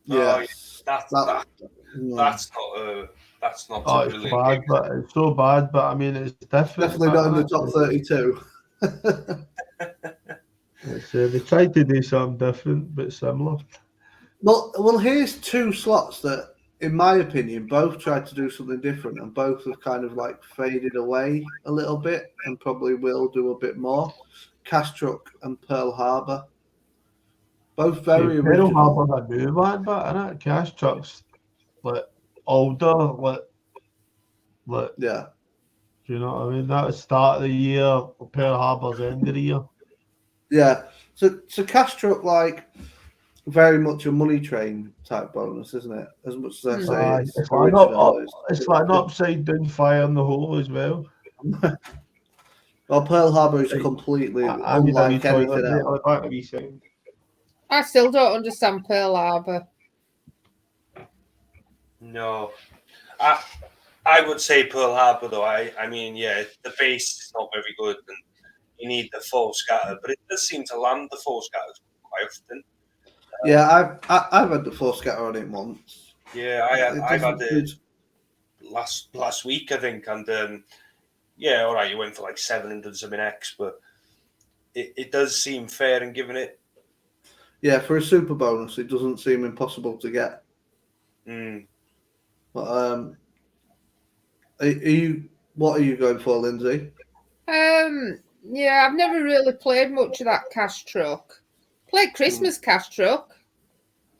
Speaker 1: Yes.
Speaker 2: That's not
Speaker 4: Oh, it's bad, but it's so bad. But I mean, it's different.
Speaker 1: Definitely not in the top 32.
Speaker 4: They tried to do something different, but similar.
Speaker 1: Well, here's two slots that, in my opinion, both tried to do something different, and both have kind of like faded away a little bit, and probably will do a bit more. Castruck and Pearl Harbor. Both very original.
Speaker 4: Pearl Harbor had new one, but innit? Castruck's like older, like
Speaker 1: yeah.
Speaker 4: Do you know what I mean? That was start of the year. Pearl Harbor's end of the year.
Speaker 1: Yeah. So Castruck, like, very much a money train type bonus, isn't it? As much as I say,
Speaker 4: it's like an upside down fire in the hole as well.
Speaker 1: Well, Pearl Harbor is completely unlike anything else.
Speaker 3: I still don't understand Pearl Harbor.
Speaker 2: No, I would say Pearl Harbor though. I mean, yeah, the base is not very good, and you need the full scatter, but it does seem to land the full scatters quite often.
Speaker 1: Yeah, I've had the full scatter on it once.
Speaker 2: Yeah, I've had it last week, I think, and yeah, all right, you went for like 700 something X, but it does seem fair in giving it.
Speaker 1: Yeah, for a super bonus, it doesn't seem impossible to get. But what are you going for, Lindsay?
Speaker 3: Yeah, I've never really played much of that Castruck. Played Christmas Castruck,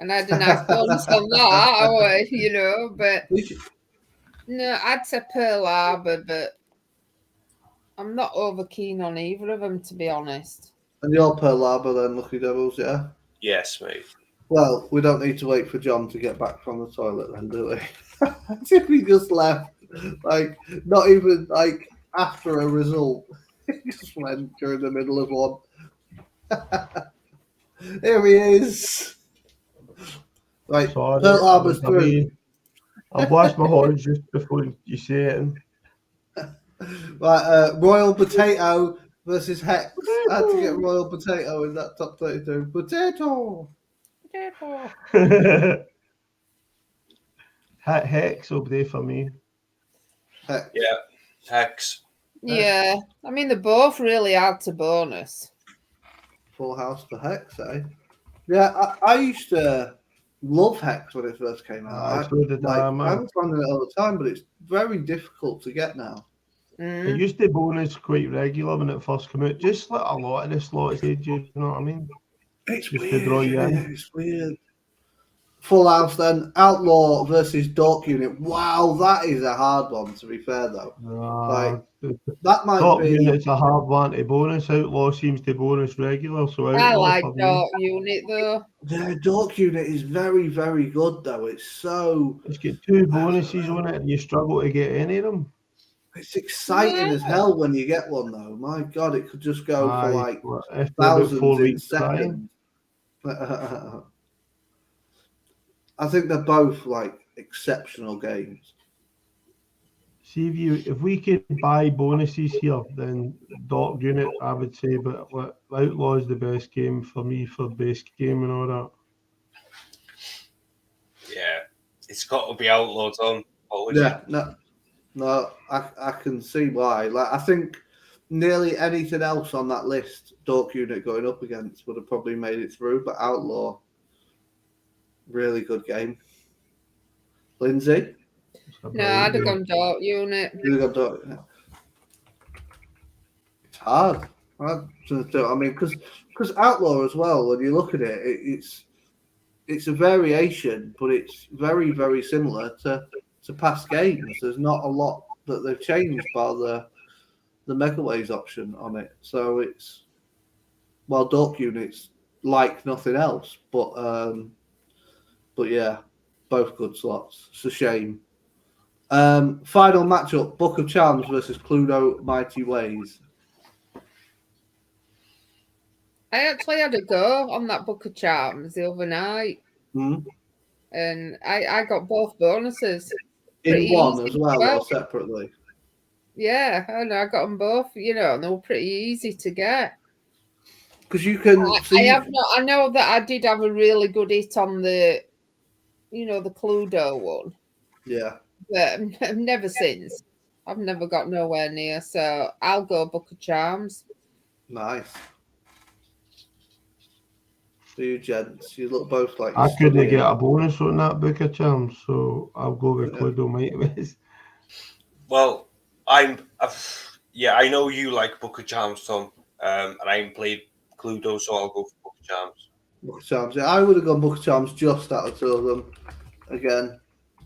Speaker 3: and I had a nice bonus on that, you know. But no, I'd say Pearl Harbor, but I'm not over keen on either of them, to be honest.
Speaker 1: And you're Pearl Harbor then, Lucky Devils, yeah?
Speaker 2: Yes, mate.
Speaker 1: Well, we don't need to wait for John to get back from the toilet then, do we? As if he just left, like, not even, like, after a result. He just went during the middle of one. Here he is. Right,
Speaker 4: Sorry,
Speaker 1: Pearl Harbor's through.
Speaker 4: I've washed my hands just before you say it.
Speaker 1: Right, Royal Potato versus Hex. I had to get Royal Potato in that top 32. Potato!
Speaker 4: Hex will be for me.
Speaker 1: Hex.
Speaker 2: Yeah, Hex.
Speaker 3: Yeah, I mean, they're both really hard to bonus.
Speaker 1: Full house for Hex, eh? Yeah, I used to love Hex when it first came out. I was finding it all the time, but it's very difficult to get now.
Speaker 4: It used to bonus quite regular when it first came out, just like a lot of the slots did, you know what I mean?
Speaker 1: It's
Speaker 4: just
Speaker 1: weird.
Speaker 4: To draw you in.
Speaker 1: It's weird. Full house then. Outlaw versus Dork Unit. Wow, that is a hard one, to be fair, though. That might
Speaker 4: Dork
Speaker 1: be.
Speaker 4: Unit's a hard one to bonus. Outlaw seems to bonus regular. So
Speaker 3: I like Dork Unit, though.
Speaker 1: Yeah, Dork Unit is very, very good, though. It's got
Speaker 4: 2 bonuses on it, and you struggle to get any of them.
Speaker 1: It's exciting as hell when you get one, though. My God, it could just go for like thousands in seconds. I think they're both like exceptional games.
Speaker 4: See, if we could buy bonuses here, then Dork Unit, I would say, but Outlaw is the best game for me for base game and all that.
Speaker 2: Yeah, it's got to be Outlaw, Tom.
Speaker 1: Yeah, no, I can see why. Like, I think nearly anything else on that list, Dork Unit going up against would have probably made it through, but Outlaw, really good game. Lindsay?
Speaker 3: No, I'd have gone Dork Unit.
Speaker 1: You'd have gone Dork Unit. It's hard. I mean, because Outlaw as well, when you look at it, it's a variation, but it's very, very similar to to past games. There's not a lot that they've changed by the Megaways option on it. So it's Dark Unit's like nothing else. But yeah, both good slots. It's a shame. Final matchup: Book of Charms versus Cluedo Mighty Ways.
Speaker 3: I actually had a go on that Book of Charms the other night, and I got both bonuses.
Speaker 1: In one as well, or separately?
Speaker 3: Yeah, and I got them both, and they were pretty easy to get.
Speaker 1: Because you can
Speaker 3: I know that I did have a really good hit on the, the Cluedo one.
Speaker 1: Yeah.
Speaker 3: But never since. I've never got nowhere near, so I'll go Book of Charms.
Speaker 1: Nice. So you gents, you look both like
Speaker 4: I couldn't get a bonus on that Book of Charms, so I'll go with Cluedo Mighty Ways.
Speaker 2: Well, I know you like Book of Charms, Tom, and I haven't played Cluedo, so I'll go for Book of Charms.
Speaker 1: Book of Charms. Yeah, I would have gone Book of Charms just out of two of them. Again,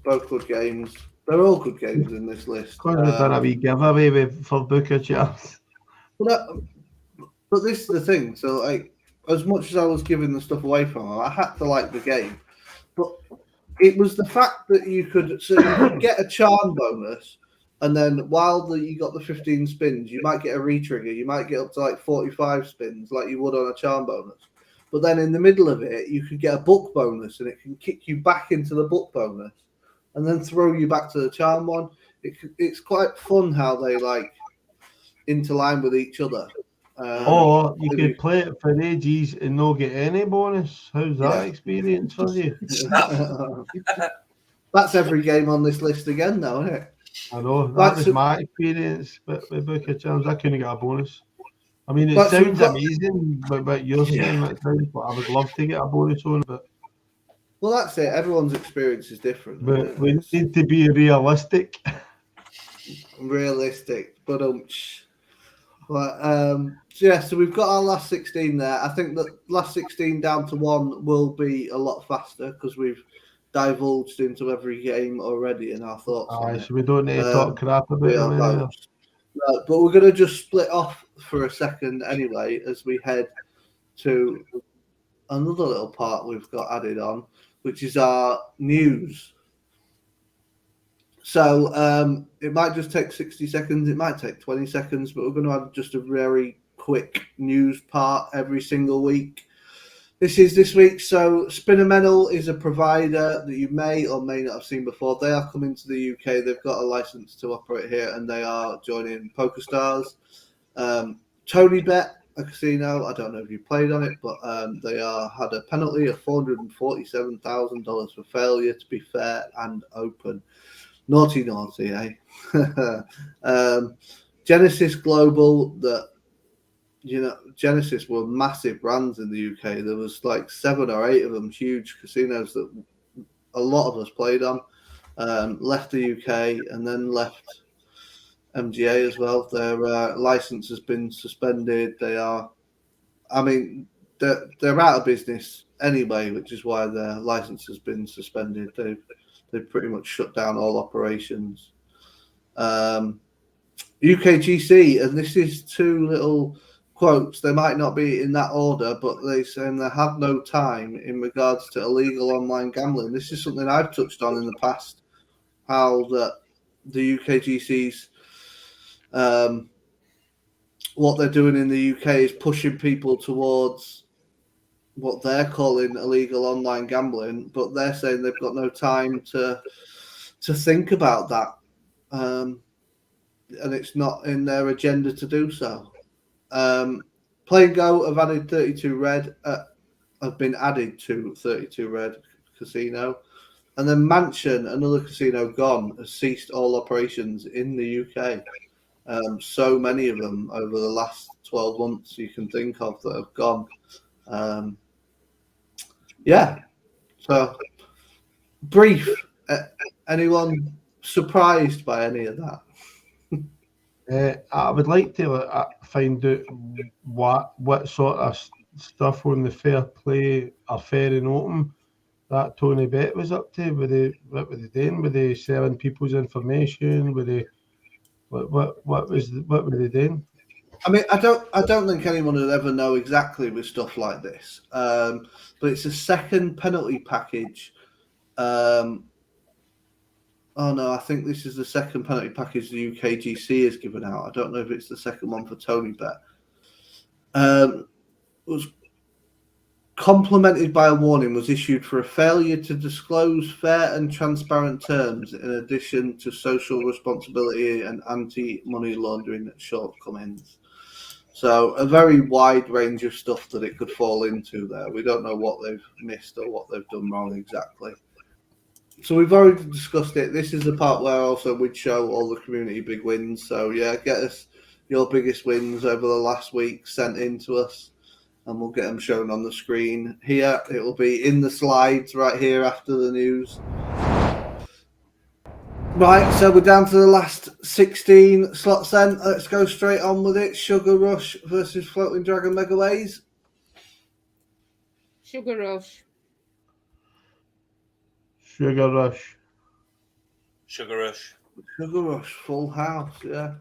Speaker 1: both good games. They're all good games in this list.
Speaker 4: Because we've done a wee giveaway for Book of Charms.
Speaker 1: But this is the thing. So, like, as much as I was giving the stuff away from them, I had to like the game. But it was the fact that you could get a charm bonus, and then while you got the 15 spins, you might get a retrigger. You might get up to like 45 spins, like you would on a charm bonus. But then in the middle of it, you could get a book bonus, and it can kick you back into the book bonus, and then throw you back to the charm one. It's quite fun how they like interline with each other.
Speaker 4: Or you could play it for ages and not get any bonus. How's that experience for you?
Speaker 1: That's every game on this list again, though, isn't it?
Speaker 4: I know. That was my experience with Book of Charms. I couldn't get a bonus. I mean, it sounds amazing, but you're saying that sounds, but I would love to get a bonus on it.
Speaker 1: Well, that's it. Everyone's experience is different.
Speaker 4: But we need to be realistic.
Speaker 1: But so we've got our last 16 there. I think that last 16 down to one will be a lot faster because we've divulged into every game already in our thoughts.
Speaker 4: So we don't need to talk crap about it.
Speaker 1: But we're going to just split off for a second anyway as we head to another little part we've got added on, which is our news. So it might just take 60 seconds, it might take 20 seconds, but we're going to have just a very quick news part every single week. This is this week. So Spinamental is a provider that you may or may not have seen before. They are coming to the UK. They've got a license to operate here, and they are joining PokerStars. TonyBet, a casino. I don't know if you played on it, but they had a penalty of $447,000 for failure to be fair and open. Naughty, eh? Genesis Global, Genesis were massive brands in the UK. There was like 7 or 8 of them, huge casinos that a lot of us played on. Left the UK and then left MGA as well. Their license has been suspended. They're out of business anyway, which is why their license has been suspended. They've pretty much shut down all operations. UKGC, and this is 2 little quotes. They might not be in that order, but they say they have no time in regards to illegal online gambling. This is something I've touched on in the past, how the UKGC's what they're doing in the UK is pushing people towards what they're calling illegal online gambling, but they're saying they've got no time to think about that, and it's not in their agenda to do so. Play and Go have added 32 Red, have been added to 32 Red Casino, and then Mansion, another casino gone, has ceased all operations in the UK. So many of them over the last 12 months you can think of that have gone. So brief. Anyone surprised by any of that?
Speaker 4: I would like to find out what sort of stuff on the fair play are fair and open. that Tony Bett was up to? What were they doing? Were they selling people's information? Were they what were they doing?
Speaker 1: I mean, I don't think anyone would ever know exactly with stuff like this. But it's a second penalty package. Oh no, I think this is the second penalty package the UKGC has given out. I don't know if it's the second one for Tony Bet. Was complemented by a warning was issued for a failure to disclose fair and transparent terms in addition to social responsibility and anti-money laundering shortcomings. So a very wide range of stuff that it could fall into there. We don't know what they've missed or what they've done wrong exactly. So we've already discussed it. This is the part where also we'd show all the community big wins. So yeah, get us your biggest wins over the last week sent in to us, and we'll get them shown on the screen here. It will be in the slides right here after the news. Right, so we're down to the last 16 slots then. Let's go straight on with it. Sugar Rush versus Floating Dragon Megaways.
Speaker 3: Sugar Rush.
Speaker 4: Sugar Rush.
Speaker 2: Sugar Rush.
Speaker 1: Sugar Rush, full house, yeah.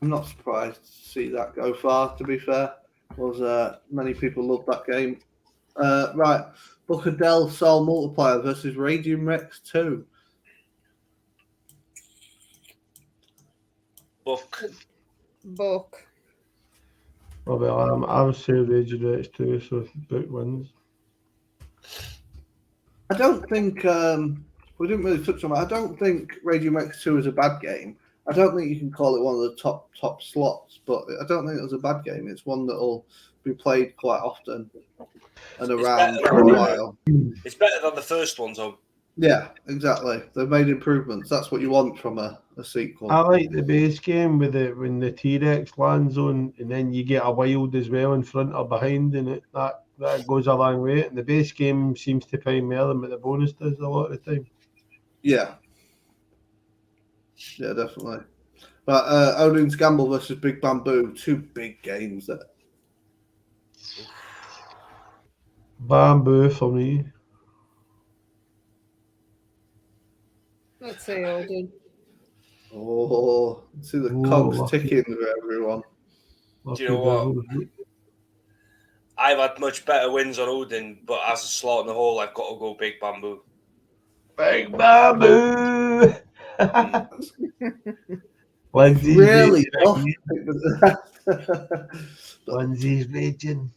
Speaker 1: I'm not surprised to see that go far, to be fair. Because many people love that game. Right, Booker Del Sol Multiplier versus Radium Rex 2.
Speaker 3: Book.
Speaker 4: Oh, well, I'm saying Raging Rex too, so Book wins.
Speaker 1: I don't think we didn't really touch on it. I don't think Radium Rex 2 is a bad game. I don't think you can call it one of the top slots, but I don't think it was a bad game. It's one that will be played quite often and around for a while.
Speaker 2: It's better than the first one, Tom.
Speaker 1: Yeah, exactly. They've made improvements. That's what you want from a sequel.
Speaker 4: I like the base game with when the T-Rex lands on, and then you get a wild as well in front or behind, and that goes a long way. And the base game seems to find more than what the bonus does a lot of the time.
Speaker 1: Yeah. Yeah, definitely. But Odin's Gamble versus Big Bamboo, two big games there.
Speaker 4: Bamboo for me.
Speaker 3: Let's say Odin.
Speaker 1: Oh, see the cogs ticking for everyone.
Speaker 2: Do you know what? I've had much better wins on Odin, but as a slot in the hole, I've got to go Big Bamboo.
Speaker 4: Big Bamboo! Lindsay's
Speaker 1: really tough.
Speaker 4: Lindsay's raging.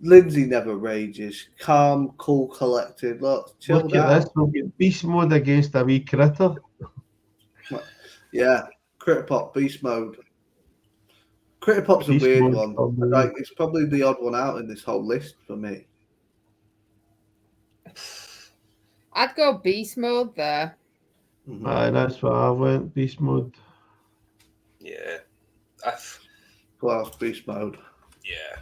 Speaker 1: Lindsay never rages. Calm, cool, collected. Look, chilled
Speaker 4: Look at
Speaker 1: out.
Speaker 4: this. We'll get beast mode against a wee critter.
Speaker 1: Yeah, Critter Pop Beast Mode. Critter Pop's a
Speaker 4: Beast
Speaker 1: weird
Speaker 4: mode,
Speaker 1: one. Like, it's probably the odd one out in this whole list for me.
Speaker 3: I'd go beast mode there.
Speaker 1: Mm-hmm.
Speaker 4: Aye, that's what I went. Beast mode.
Speaker 2: Yeah.
Speaker 1: Class Beast Mode.
Speaker 2: Yeah.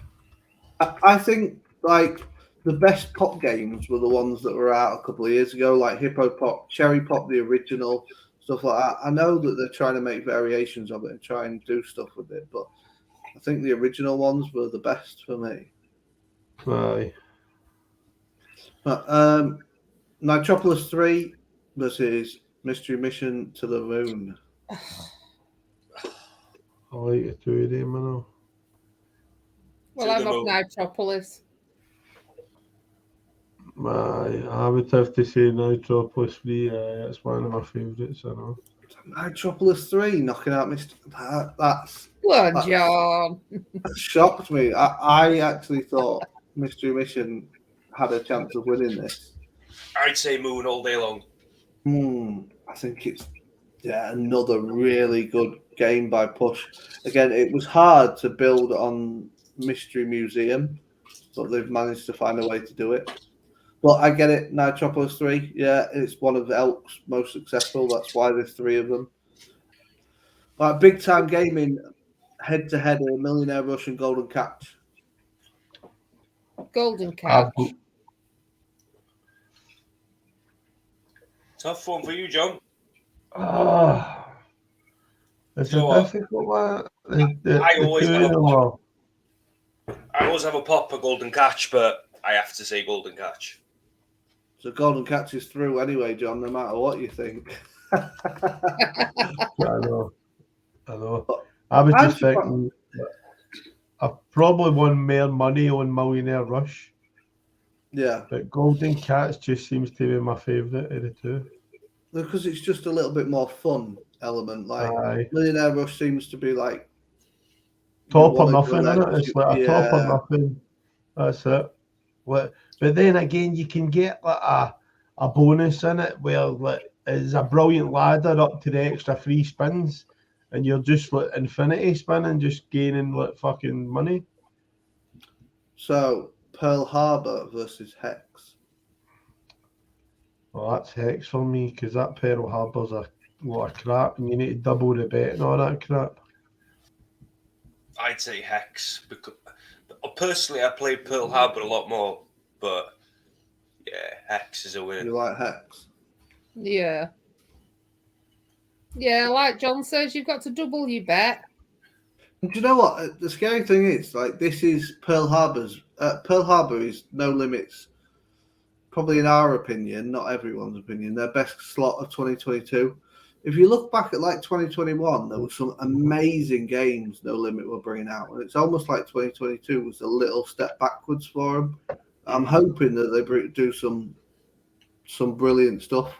Speaker 1: I think, like, the best pop games were the ones that were out a couple of years ago, like Hippo Pop, Cherry Pop, the original, stuff like that. I know that they're trying to make variations of it and try and do stuff with it, but I think the original ones were the best for me.
Speaker 4: Aye.
Speaker 1: But, Nitropolis 3 versus Mystery Mission to the Moon.
Speaker 4: I like it too, them, I know.
Speaker 3: Well, I'm off Nitropolis.
Speaker 4: I would have to say Nitropolis 3. That's one of my favourites, I know.
Speaker 1: Nitropolis 3 knocking out Mr. That's
Speaker 3: Good, John.
Speaker 1: That shocked me. I actually thought Mystery Mission had a chance of winning this.
Speaker 2: I'd say Moon all day long.
Speaker 1: I think it's another really good game by Push. Again, it was hard to build on Mystery Museum, but they've managed to find a way to do it. But I get it. Nitropolis 3, yeah, it's one of Elk's most successful. That's why there's three of them. Like big time gaming, head to head, Millionaire Rush and Golden Catch.
Speaker 3: Golden Catch.
Speaker 2: Tough one for you, John.
Speaker 4: It's a difficult one.
Speaker 2: I always have a pop for Golden Catch, but I have to say Golden Catch.
Speaker 1: So Golden Catch is through anyway, John, no matter what you think.
Speaker 4: I know. I was just thinking, I've probably won more money on Millionaire Rush.
Speaker 1: Yeah.
Speaker 4: But Golden Cats just seems to be my favourite of the two.
Speaker 1: Because it's just a little bit more fun element. Like
Speaker 4: Aye.
Speaker 1: Millionaire Rush seems to be like
Speaker 4: Top or nothing, isn't it? It's like a top or nothing. That's it. But then again, you can get like a bonus in it where like it's a brilliant ladder up to the extra 3 spins, and you're just like infinity spinning, just gaining like fucking money.
Speaker 1: So Pearl Harbor versus Hex.
Speaker 4: Well, that's Hex for me because that Pearl Harbor's a lot of crap, and you need to double the bet and all that crap.
Speaker 2: I'd say Hex because personally I played Pearl Harbor a lot more, but yeah, Hex is a winner.
Speaker 1: You like Hex?
Speaker 3: Yeah. Yeah, like John says, you've got to double your bet.
Speaker 1: Do you know what? The scary thing is, like, this is Pearl Harbor's. Pearl Harbor is No Limits, probably in our opinion, not everyone's opinion, their best slot of 2022. If you look back at like 2021, there were some amazing games No Limit were bringing out, and it's almost like 2022 was a little step backwards for them. I'm hoping that they do some brilliant stuff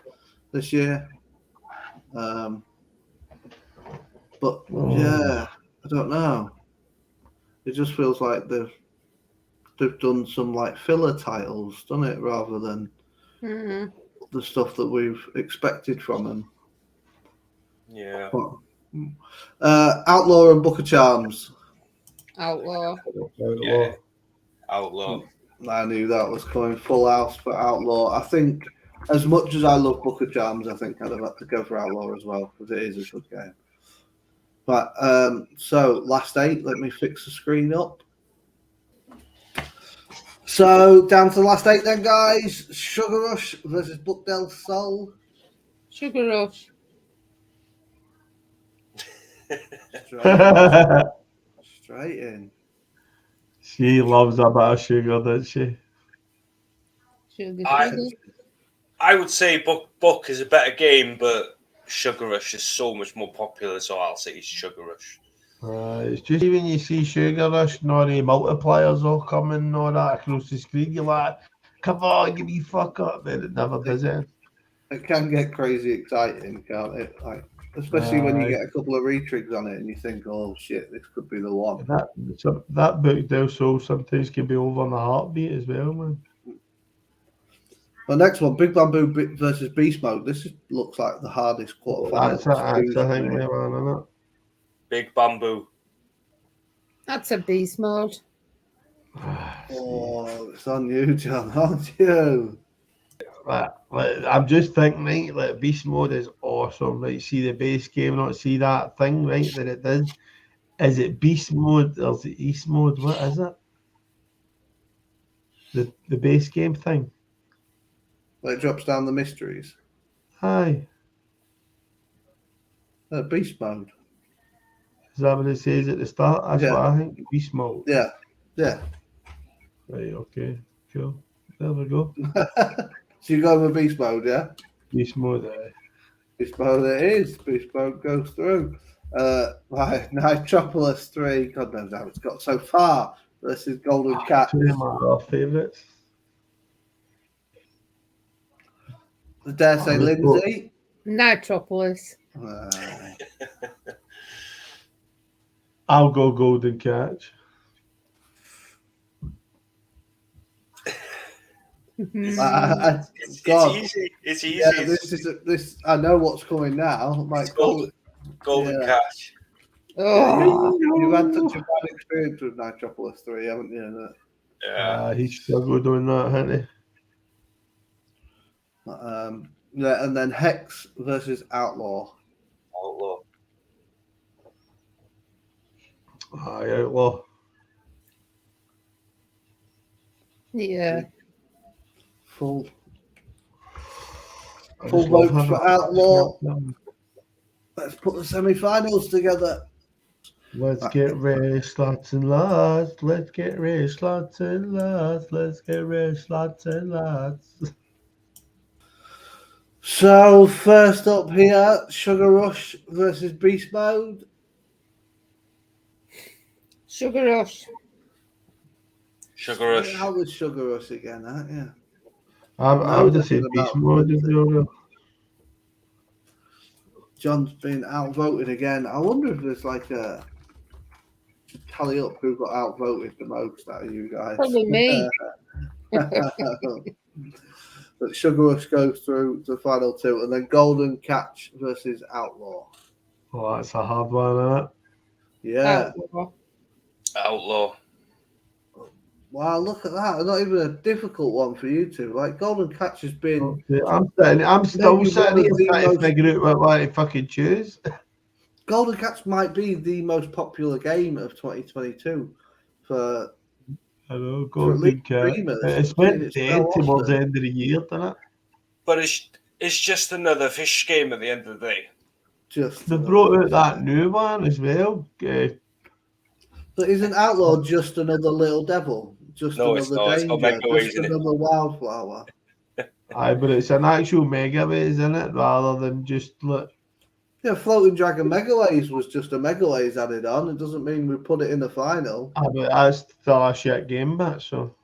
Speaker 1: this year. But yeah, I don't know. It just feels like they've done some like filler titles, done it, rather than the stuff that we've expected from them.
Speaker 2: Yeah.
Speaker 1: Outlaw and Book of Charms.
Speaker 3: Outlaw.
Speaker 2: Yeah. Outlaw.
Speaker 1: I knew that was coming full house for Outlaw. I think, as much as I love Book of Charms, I think I'd have had to go for Outlaw as well, because it is a good game. But so last 8, let me fix the screen up. So down to the last 8 then, guys. Sugar Rush versus Book Del Sol.
Speaker 3: Sugar Rush.
Speaker 1: Straight in.
Speaker 4: She loves a bit of sugar, doesn't she?
Speaker 3: Sugar.
Speaker 2: I would say Book is a better game, but Sugar Rush is so much more popular, so I'll say it's Sugar Rush.
Speaker 4: It's just when you see Sugar Rush and all the multipliers all coming and all that across the screen, you're like, come on, give me fuck up, man. It never does it.
Speaker 1: It can get crazy exciting, can't it? Like, especially when you get a couple of retrigs on it and you think, oh shit, this could be the one.
Speaker 4: That Book Del Sol sometimes can be over in a heartbeat as well, man.
Speaker 1: The next one, Big Bamboo versus Beast Mode. This looks like the hardest quarterfinal.
Speaker 4: That's I think, man, isn't it?
Speaker 2: Big Bamboo.
Speaker 3: That's a beast mode.
Speaker 1: Oh, it's on you, John, aren't you?
Speaker 4: I'm just thinking, right, like Beast Mode is awesome. Right, see the base game, not see that thing, right, that it did. Is it Beast Mode or is it East Mode? What is it? The base game thing.
Speaker 1: It drops down the mysteries.
Speaker 4: Aye.
Speaker 1: Beast Mode.
Speaker 4: Is that what it says at the start? That's what I think. Beast Mode.
Speaker 1: Yeah.
Speaker 4: Right, okay. Cool. There we go.
Speaker 1: So you go with Beast Mode, yeah?
Speaker 4: Beast Mode, aye.
Speaker 1: Beast Mode it is. Beast Mode goes through. Right, Nitropolis 3. God knows how it's got so far. This is Golden Cat.
Speaker 4: Two of my favourites.
Speaker 1: I dare say Lindsay.
Speaker 3: Nitropolis.
Speaker 4: I'll go Golden Catch.
Speaker 2: It's easy. It's easy.
Speaker 1: Yeah, this. I know what's coming now. Like
Speaker 2: Golden Catch.
Speaker 3: Oh,
Speaker 1: you've had such a bad experience with Nitropolis 3, haven't you?
Speaker 2: Yeah.
Speaker 4: He struggled doing that, hasn't he?
Speaker 1: Yeah, and then Hex versus Outlaw.
Speaker 2: Outlaw.
Speaker 4: Outlaw.
Speaker 3: yeah.
Speaker 1: Full votes for Outlaw. Let's put the semi-finals together.
Speaker 4: Let's get rich, lots and lots. Let's get rich, lots and lots. Let's get rich, lots and lots.
Speaker 1: So first up here, Sugar Rush versus Beast Mode.
Speaker 3: Sugar Rush.
Speaker 2: Sugar Rush.
Speaker 1: How was Sugar Rush again, aren't you?
Speaker 4: I would have said Beast Mode as well.
Speaker 1: John's been outvoted again. I wonder if there's like a tally up who got outvoted the most out of you guys.
Speaker 3: Probably me.
Speaker 1: But Sugar Rush goes through to the final two, and then Golden Catch versus Outlaw.
Speaker 4: Well, that's a hard one, isn't it?
Speaker 1: Yeah.
Speaker 2: Outlaw.
Speaker 1: Wow, look at that. Not even a difficult one for you two. Like, Golden Catch has been.
Speaker 4: I'm still
Speaker 1: Maybe
Speaker 4: sitting here
Speaker 1: one of the
Speaker 4: trying to
Speaker 1: most-
Speaker 4: figure out what one to fucking choose.
Speaker 1: Golden Catch might be the most popular game of 2022 for.
Speaker 4: I know,
Speaker 1: For at
Speaker 4: Golden
Speaker 1: least
Speaker 4: Cat.
Speaker 1: dreamers,
Speaker 4: It's
Speaker 1: seeing
Speaker 4: meant
Speaker 1: it's
Speaker 4: dead
Speaker 1: so
Speaker 4: towards
Speaker 1: often.
Speaker 4: the end of the year, doesn't it?
Speaker 2: But it's just another fish game at the end of the day.
Speaker 1: Just
Speaker 4: They brought out that new one as well.
Speaker 1: But isn't Outlaw just another little devil? Just
Speaker 2: No, it's
Speaker 1: another
Speaker 2: not. It's got
Speaker 1: danger?
Speaker 2: Mega Waves
Speaker 1: Just
Speaker 2: in it.
Speaker 1: another wildflower?
Speaker 4: Aye, but it's an actual Mega Ways, isn't it? Rather than just like.
Speaker 1: Yeah, Floating Dragon Megaways was just a Megaways added on. It doesn't mean we put it in the final.
Speaker 4: Ah, but that's still a shit game, but so.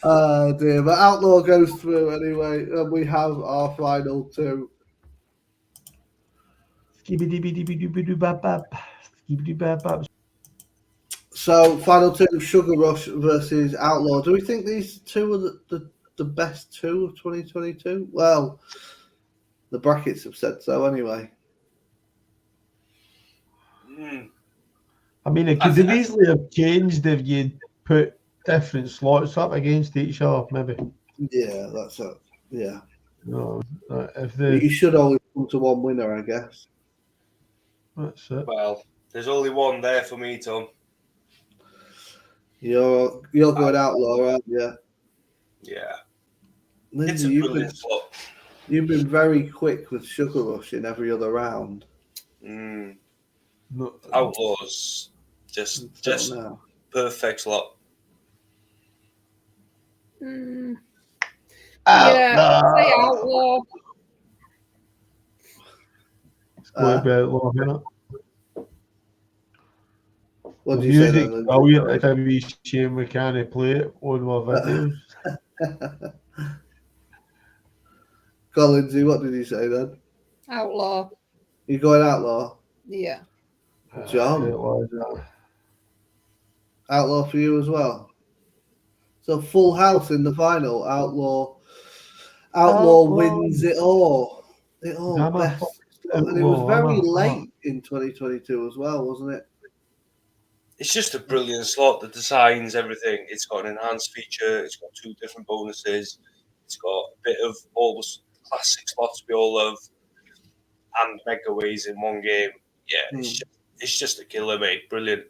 Speaker 1: Oh dear, but Outlaw goes through anyway, and we have our final two.
Speaker 4: Skibidi-bidi-bidi-bidi-bap-bap. Skibidi-bap-bap.
Speaker 1: So final two, Sugar Rush versus Outlaw. Do we think these two are the best two of 2022? Well, the brackets have said so anyway.
Speaker 4: I mean, it could have easily have changed if you'd put different slots up against each other, maybe.
Speaker 1: Yeah, that's it. Yeah.
Speaker 4: No, if
Speaker 1: But you
Speaker 4: the
Speaker 1: should always come to one winner, I guess.
Speaker 4: that's it.
Speaker 2: Well, there's only one there for me, Tom.
Speaker 1: You're going Outlaw, aren't you?
Speaker 2: Yeah.
Speaker 1: Lindsay,
Speaker 2: It's a brilliant slot.
Speaker 1: you've been very quick with Sugar Rush in every other round.
Speaker 4: No,
Speaker 2: Outlaws. Just
Speaker 1: now.
Speaker 2: perfect slot.
Speaker 3: Yeah,
Speaker 4: Outlaw.
Speaker 3: say Outlaw.
Speaker 4: It's going to be Outlaw, isn't it?
Speaker 1: What
Speaker 4: The
Speaker 1: do you say
Speaker 4: music,
Speaker 1: then, Lindsay?
Speaker 4: brilliant. It's a wee shame we can't play it on my videos.
Speaker 1: Go on, Lindsay, what did you say then?
Speaker 3: Outlaw.
Speaker 1: You going Outlaw?
Speaker 3: Yeah.
Speaker 1: John? Outlaw for you as well. So full house in the final. Outlaw wins it all.
Speaker 4: I'm a
Speaker 1: Best.
Speaker 4: fuck-
Speaker 1: And it was
Speaker 4: Outlaw,
Speaker 1: very
Speaker 4: I'm a-
Speaker 1: late in 2022 as well, wasn't it?
Speaker 2: It's just a brilliant slot. The designs, everything. It's got an enhanced feature. It's got 2 different bonuses. It's got a bit of all the classic slots we all love and Megaways in one game. Yeah, it's just a killer, mate. Brilliant.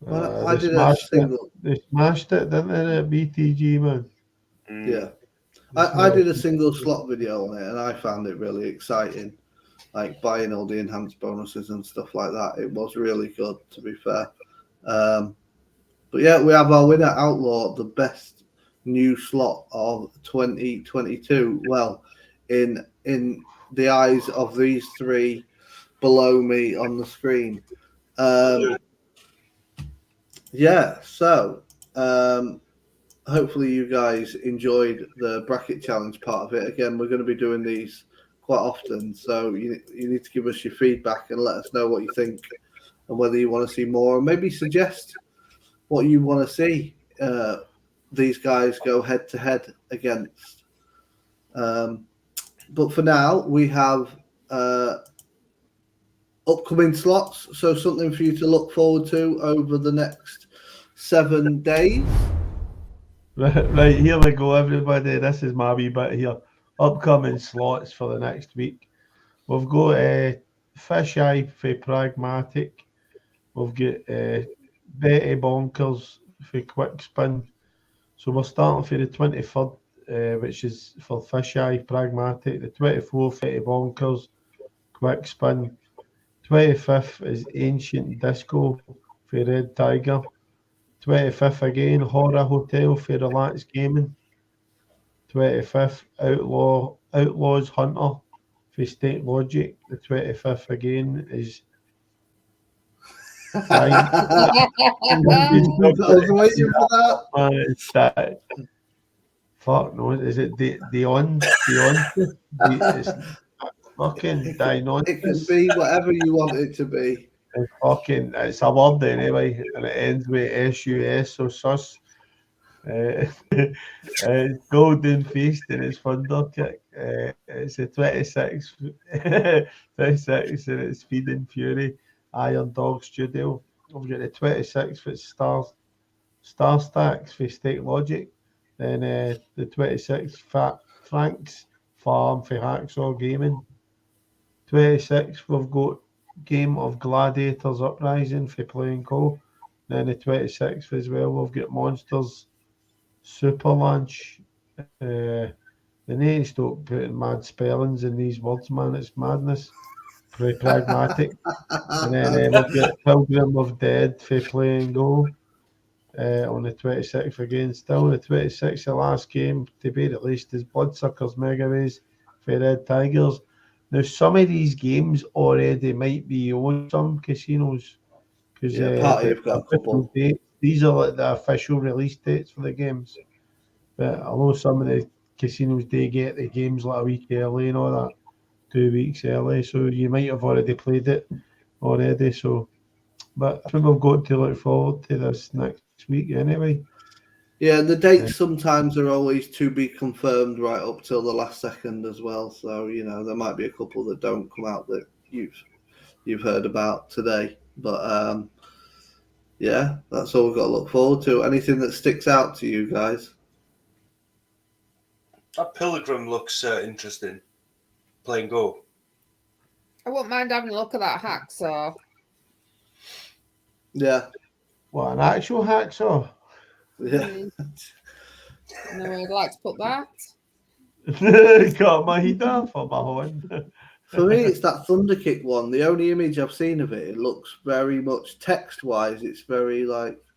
Speaker 1: Well, I
Speaker 4: They
Speaker 1: did a
Speaker 4: smashed it.
Speaker 1: single.
Speaker 4: They smashed it, didn't they, at BTG, man?
Speaker 1: Yeah. I did a single slot video on it and I found it really exciting. Like buying all the enhanced bonuses and stuff like that. It was really good, to be fair. But yeah, we have our winner, Outlaw, the best new slot of 2022. Well, in the eyes of these three below me on the screen. Yeah, so hopefully you guys enjoyed the bracket challenge part of it. Again, we're going to be doing these quite often, so you need to give us your feedback and let us know what you think and whether you want to see more, and maybe suggest what you want to see these guys go head to head against. But for now, we have upcoming slots, so something for you to look forward to over the next 7 days.
Speaker 4: Right, here we go, everybody. This is my wee bit here. Upcoming slots for the next week. We've got Fish Eye for Pragmatic. We've got Betty Bonkers for Quick Spin. So we're starting for the 23rd, which is for Fish Eye Pragmatic. The 24th, Betty Bonkers. Quick Spin. 25th is Ancient Disco for Red Tiger. 25th again, Horror Hotel for Relaxed Gaming. 25th, Outlaws Hunter for State Logic. The 25th again is
Speaker 1: I was waiting for that.
Speaker 4: Fuck no, is it Dion? It's fucking Dionysus.
Speaker 1: It can be whatever you want it to be.
Speaker 4: It's a word anyway, and it ends with SUS, so sus. Golden Feast and it's Thunder Kick. It's the 26th, 26th, and it's Feeding Fury, Iron Dog Studio. We've got the 26th for Star Stacks for State Logic. Then the 26th, Frank's Farm for Hacksaw Gaming. 26th, we've got Game of Gladiators Uprising for Playing Co. Then the 26th as well, we've got Monsters Super Lunch. They need to stop putting mad spellings in these words, man. It's madness. Very pragmatic. And then we've got Pilgrim of Dead for Playing Go. On the 26th again, still the 26th, the last game to be released is Bloodsuckers Mega Race for Red Tigers. Now, some of these games already might be on some casinos because
Speaker 1: Party have got a couple.
Speaker 4: These are like the official release dates for the games. But I know some of the casinos they get the games like a week early and all that, 2 weeks early. So you might have already played it already. So, but I think we've got to look forward to this next week anyway.
Speaker 1: Yeah, the dates sometimes are always to be confirmed right up till the last second as well. So there might be a couple that don't come out that you've heard about today. But yeah, that's all we've got to look forward to. Anything that sticks out to you guys?
Speaker 2: That Pilgrim looks interesting. Playing Go.
Speaker 3: I wouldn't mind having a look at that Hacksaw.
Speaker 1: Yeah.
Speaker 4: What, an actual hacksaw?
Speaker 1: Yeah.
Speaker 3: No, I'd like to put that.
Speaker 4: Got my heat off for my horn.
Speaker 1: For me, it's that Thunder Kick one. The only image I've seen of it looks very much text-wise. It's very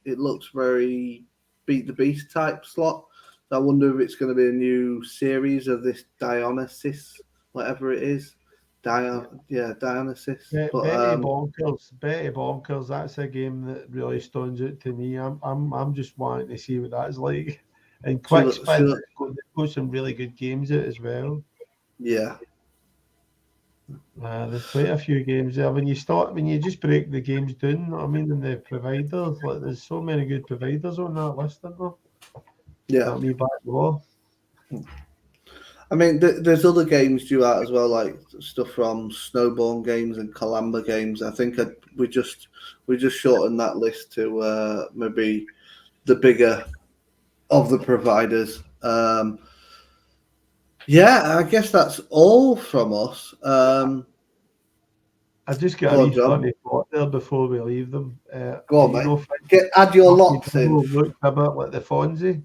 Speaker 1: it looks very Beat the Beast type slot. So I wonder if it's going to be a new series of this Dionysus, whatever it is. Dionysus.
Speaker 4: Betty
Speaker 1: But,
Speaker 4: Bonkers. That's a game that really stands out to me. I'm just wanting to see what that's like. And Quick Spin, got some really good games out as well.
Speaker 1: Yeah.
Speaker 4: There's quite a few games there. When you just break the games down, and the providers, like there's so many good providers on that list, isn't there?
Speaker 1: Yeah.
Speaker 4: Me back door.
Speaker 1: There's other games due out as well, like stuff from Snowborn Games and Calamba Games. I think we just shortened that list to maybe the bigger of the providers. Yeah, I guess that's all from us.
Speaker 4: I just got a funny thought there before we leave them.
Speaker 1: Go on, mate. Add your lots in.
Speaker 4: Look a bit like the Fonzie.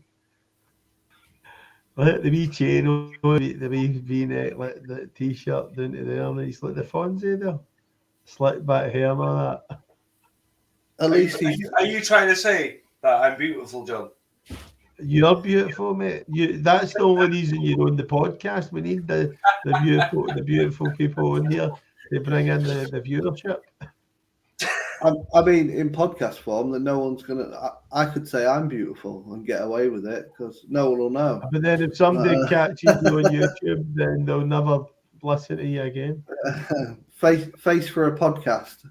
Speaker 4: Like the wee chain, the wee V-neck, like the t-shirt down to there, and he's like the Fonzie there. Slick back hair and all that.
Speaker 1: At least
Speaker 2: are you trying to say that I'm beautiful, John?
Speaker 4: You're beautiful, mate. That's the only reason you're on the podcast. We need the beautiful people in here to bring in the viewership.
Speaker 1: In podcast form, that no one's gonna. I could say I'm beautiful and get away with it because no one will know.
Speaker 4: But then if somebody catches you on YouTube, then they'll never listen to you again.
Speaker 1: Face for a podcast,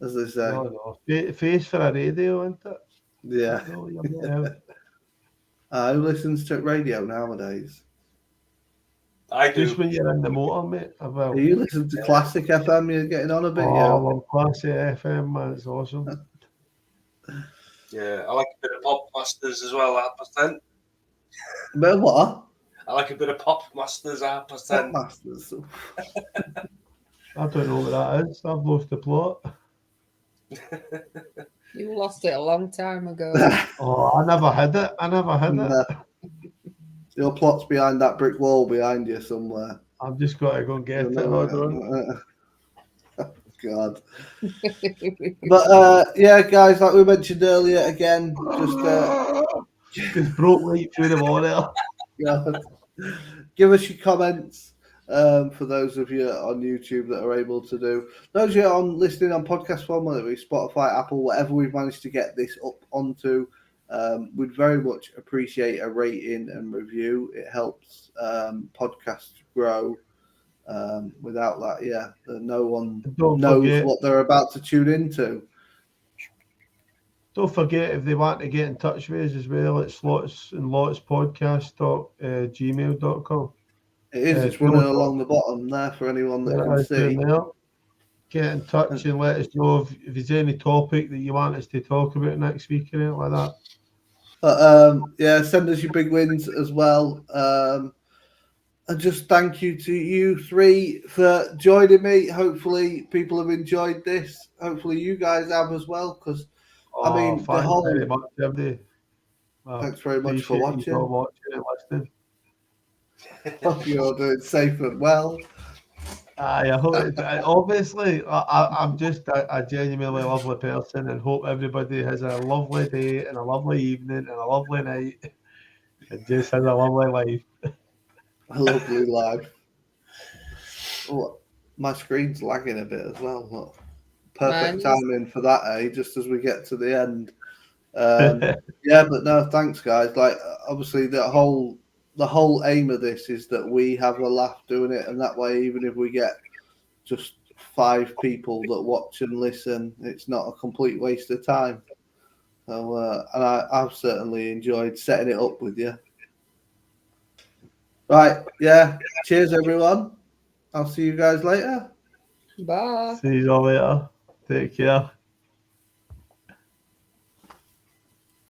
Speaker 1: as they say.
Speaker 4: No. Face for a radio, isn't it?
Speaker 1: Yeah. Who listens to radio nowadays?
Speaker 2: I do.
Speaker 4: Just when you're in the motor, mate.
Speaker 1: You listen to Classic FM, you're getting on a bit.
Speaker 4: Well, Classic FM, man, it's awesome.
Speaker 2: Yeah, I like a bit of Pop Masters as well, 100%.
Speaker 1: But what?
Speaker 2: I like a bit of Pop Masters, 100%.
Speaker 1: Pop Masters.
Speaker 4: I don't know what that is. I've lost the plot.
Speaker 3: You lost it a long time ago.
Speaker 4: I never had it. it.
Speaker 1: Your plot's behind that brick wall behind you somewhere.
Speaker 4: I've just got to go and get it. Hold on.
Speaker 1: God. But yeah, guys, like we mentioned earlier, again,
Speaker 4: Just broke right through the monitor.
Speaker 1: God, give us your comments. For those of you on YouTube that are able to do, those of you on listening on podcast form, whether it be Spotify, Apple, whatever we've managed to get this up onto, we'd very much appreciate a rating and review. It helps podcasts grow. Without that, yeah, no one
Speaker 4: Don't
Speaker 1: knows
Speaker 4: forget-
Speaker 1: what they're about to tune into.
Speaker 4: Don't forget, if they want to get in touch with us as well, it's lotsandlotspodcast.gmail.com.
Speaker 1: It is. It's running along the bottom there for anyone that can see.
Speaker 4: Get in touch and let us know if there's any topic that you want us to talk about next week or anything like that.
Speaker 1: But yeah, send us your big wins as well. And just thank you to you three for joining me. Hopefully, people have enjoyed this. Hopefully, you guys have as well. Because I mean, the whole.
Speaker 4: Very much, everybody.
Speaker 1: Thanks very much for
Speaker 4: Appreciate you all
Speaker 1: watching.
Speaker 4: and listening.
Speaker 1: Hope you're doing safe and well.
Speaker 4: I hope obviously I'm just a genuinely lovely person and hope everybody has a lovely day and a lovely evening and a lovely night and just has a lovely life.
Speaker 1: A lovely life. Oh, my screen's lagging a bit as well. Look. Perfect timing for that, just as we get to the end. Yeah, but no, thanks, guys. Like, obviously, the whole aim of this is that we have a laugh doing it, and that way, even if we get just 5 people that watch and listen, it's not a complete waste of time. So, and I've certainly enjoyed setting it up with you. Right, yeah. Cheers, everyone. I'll see you guys later.
Speaker 3: Bye.
Speaker 4: See you all later. Take care.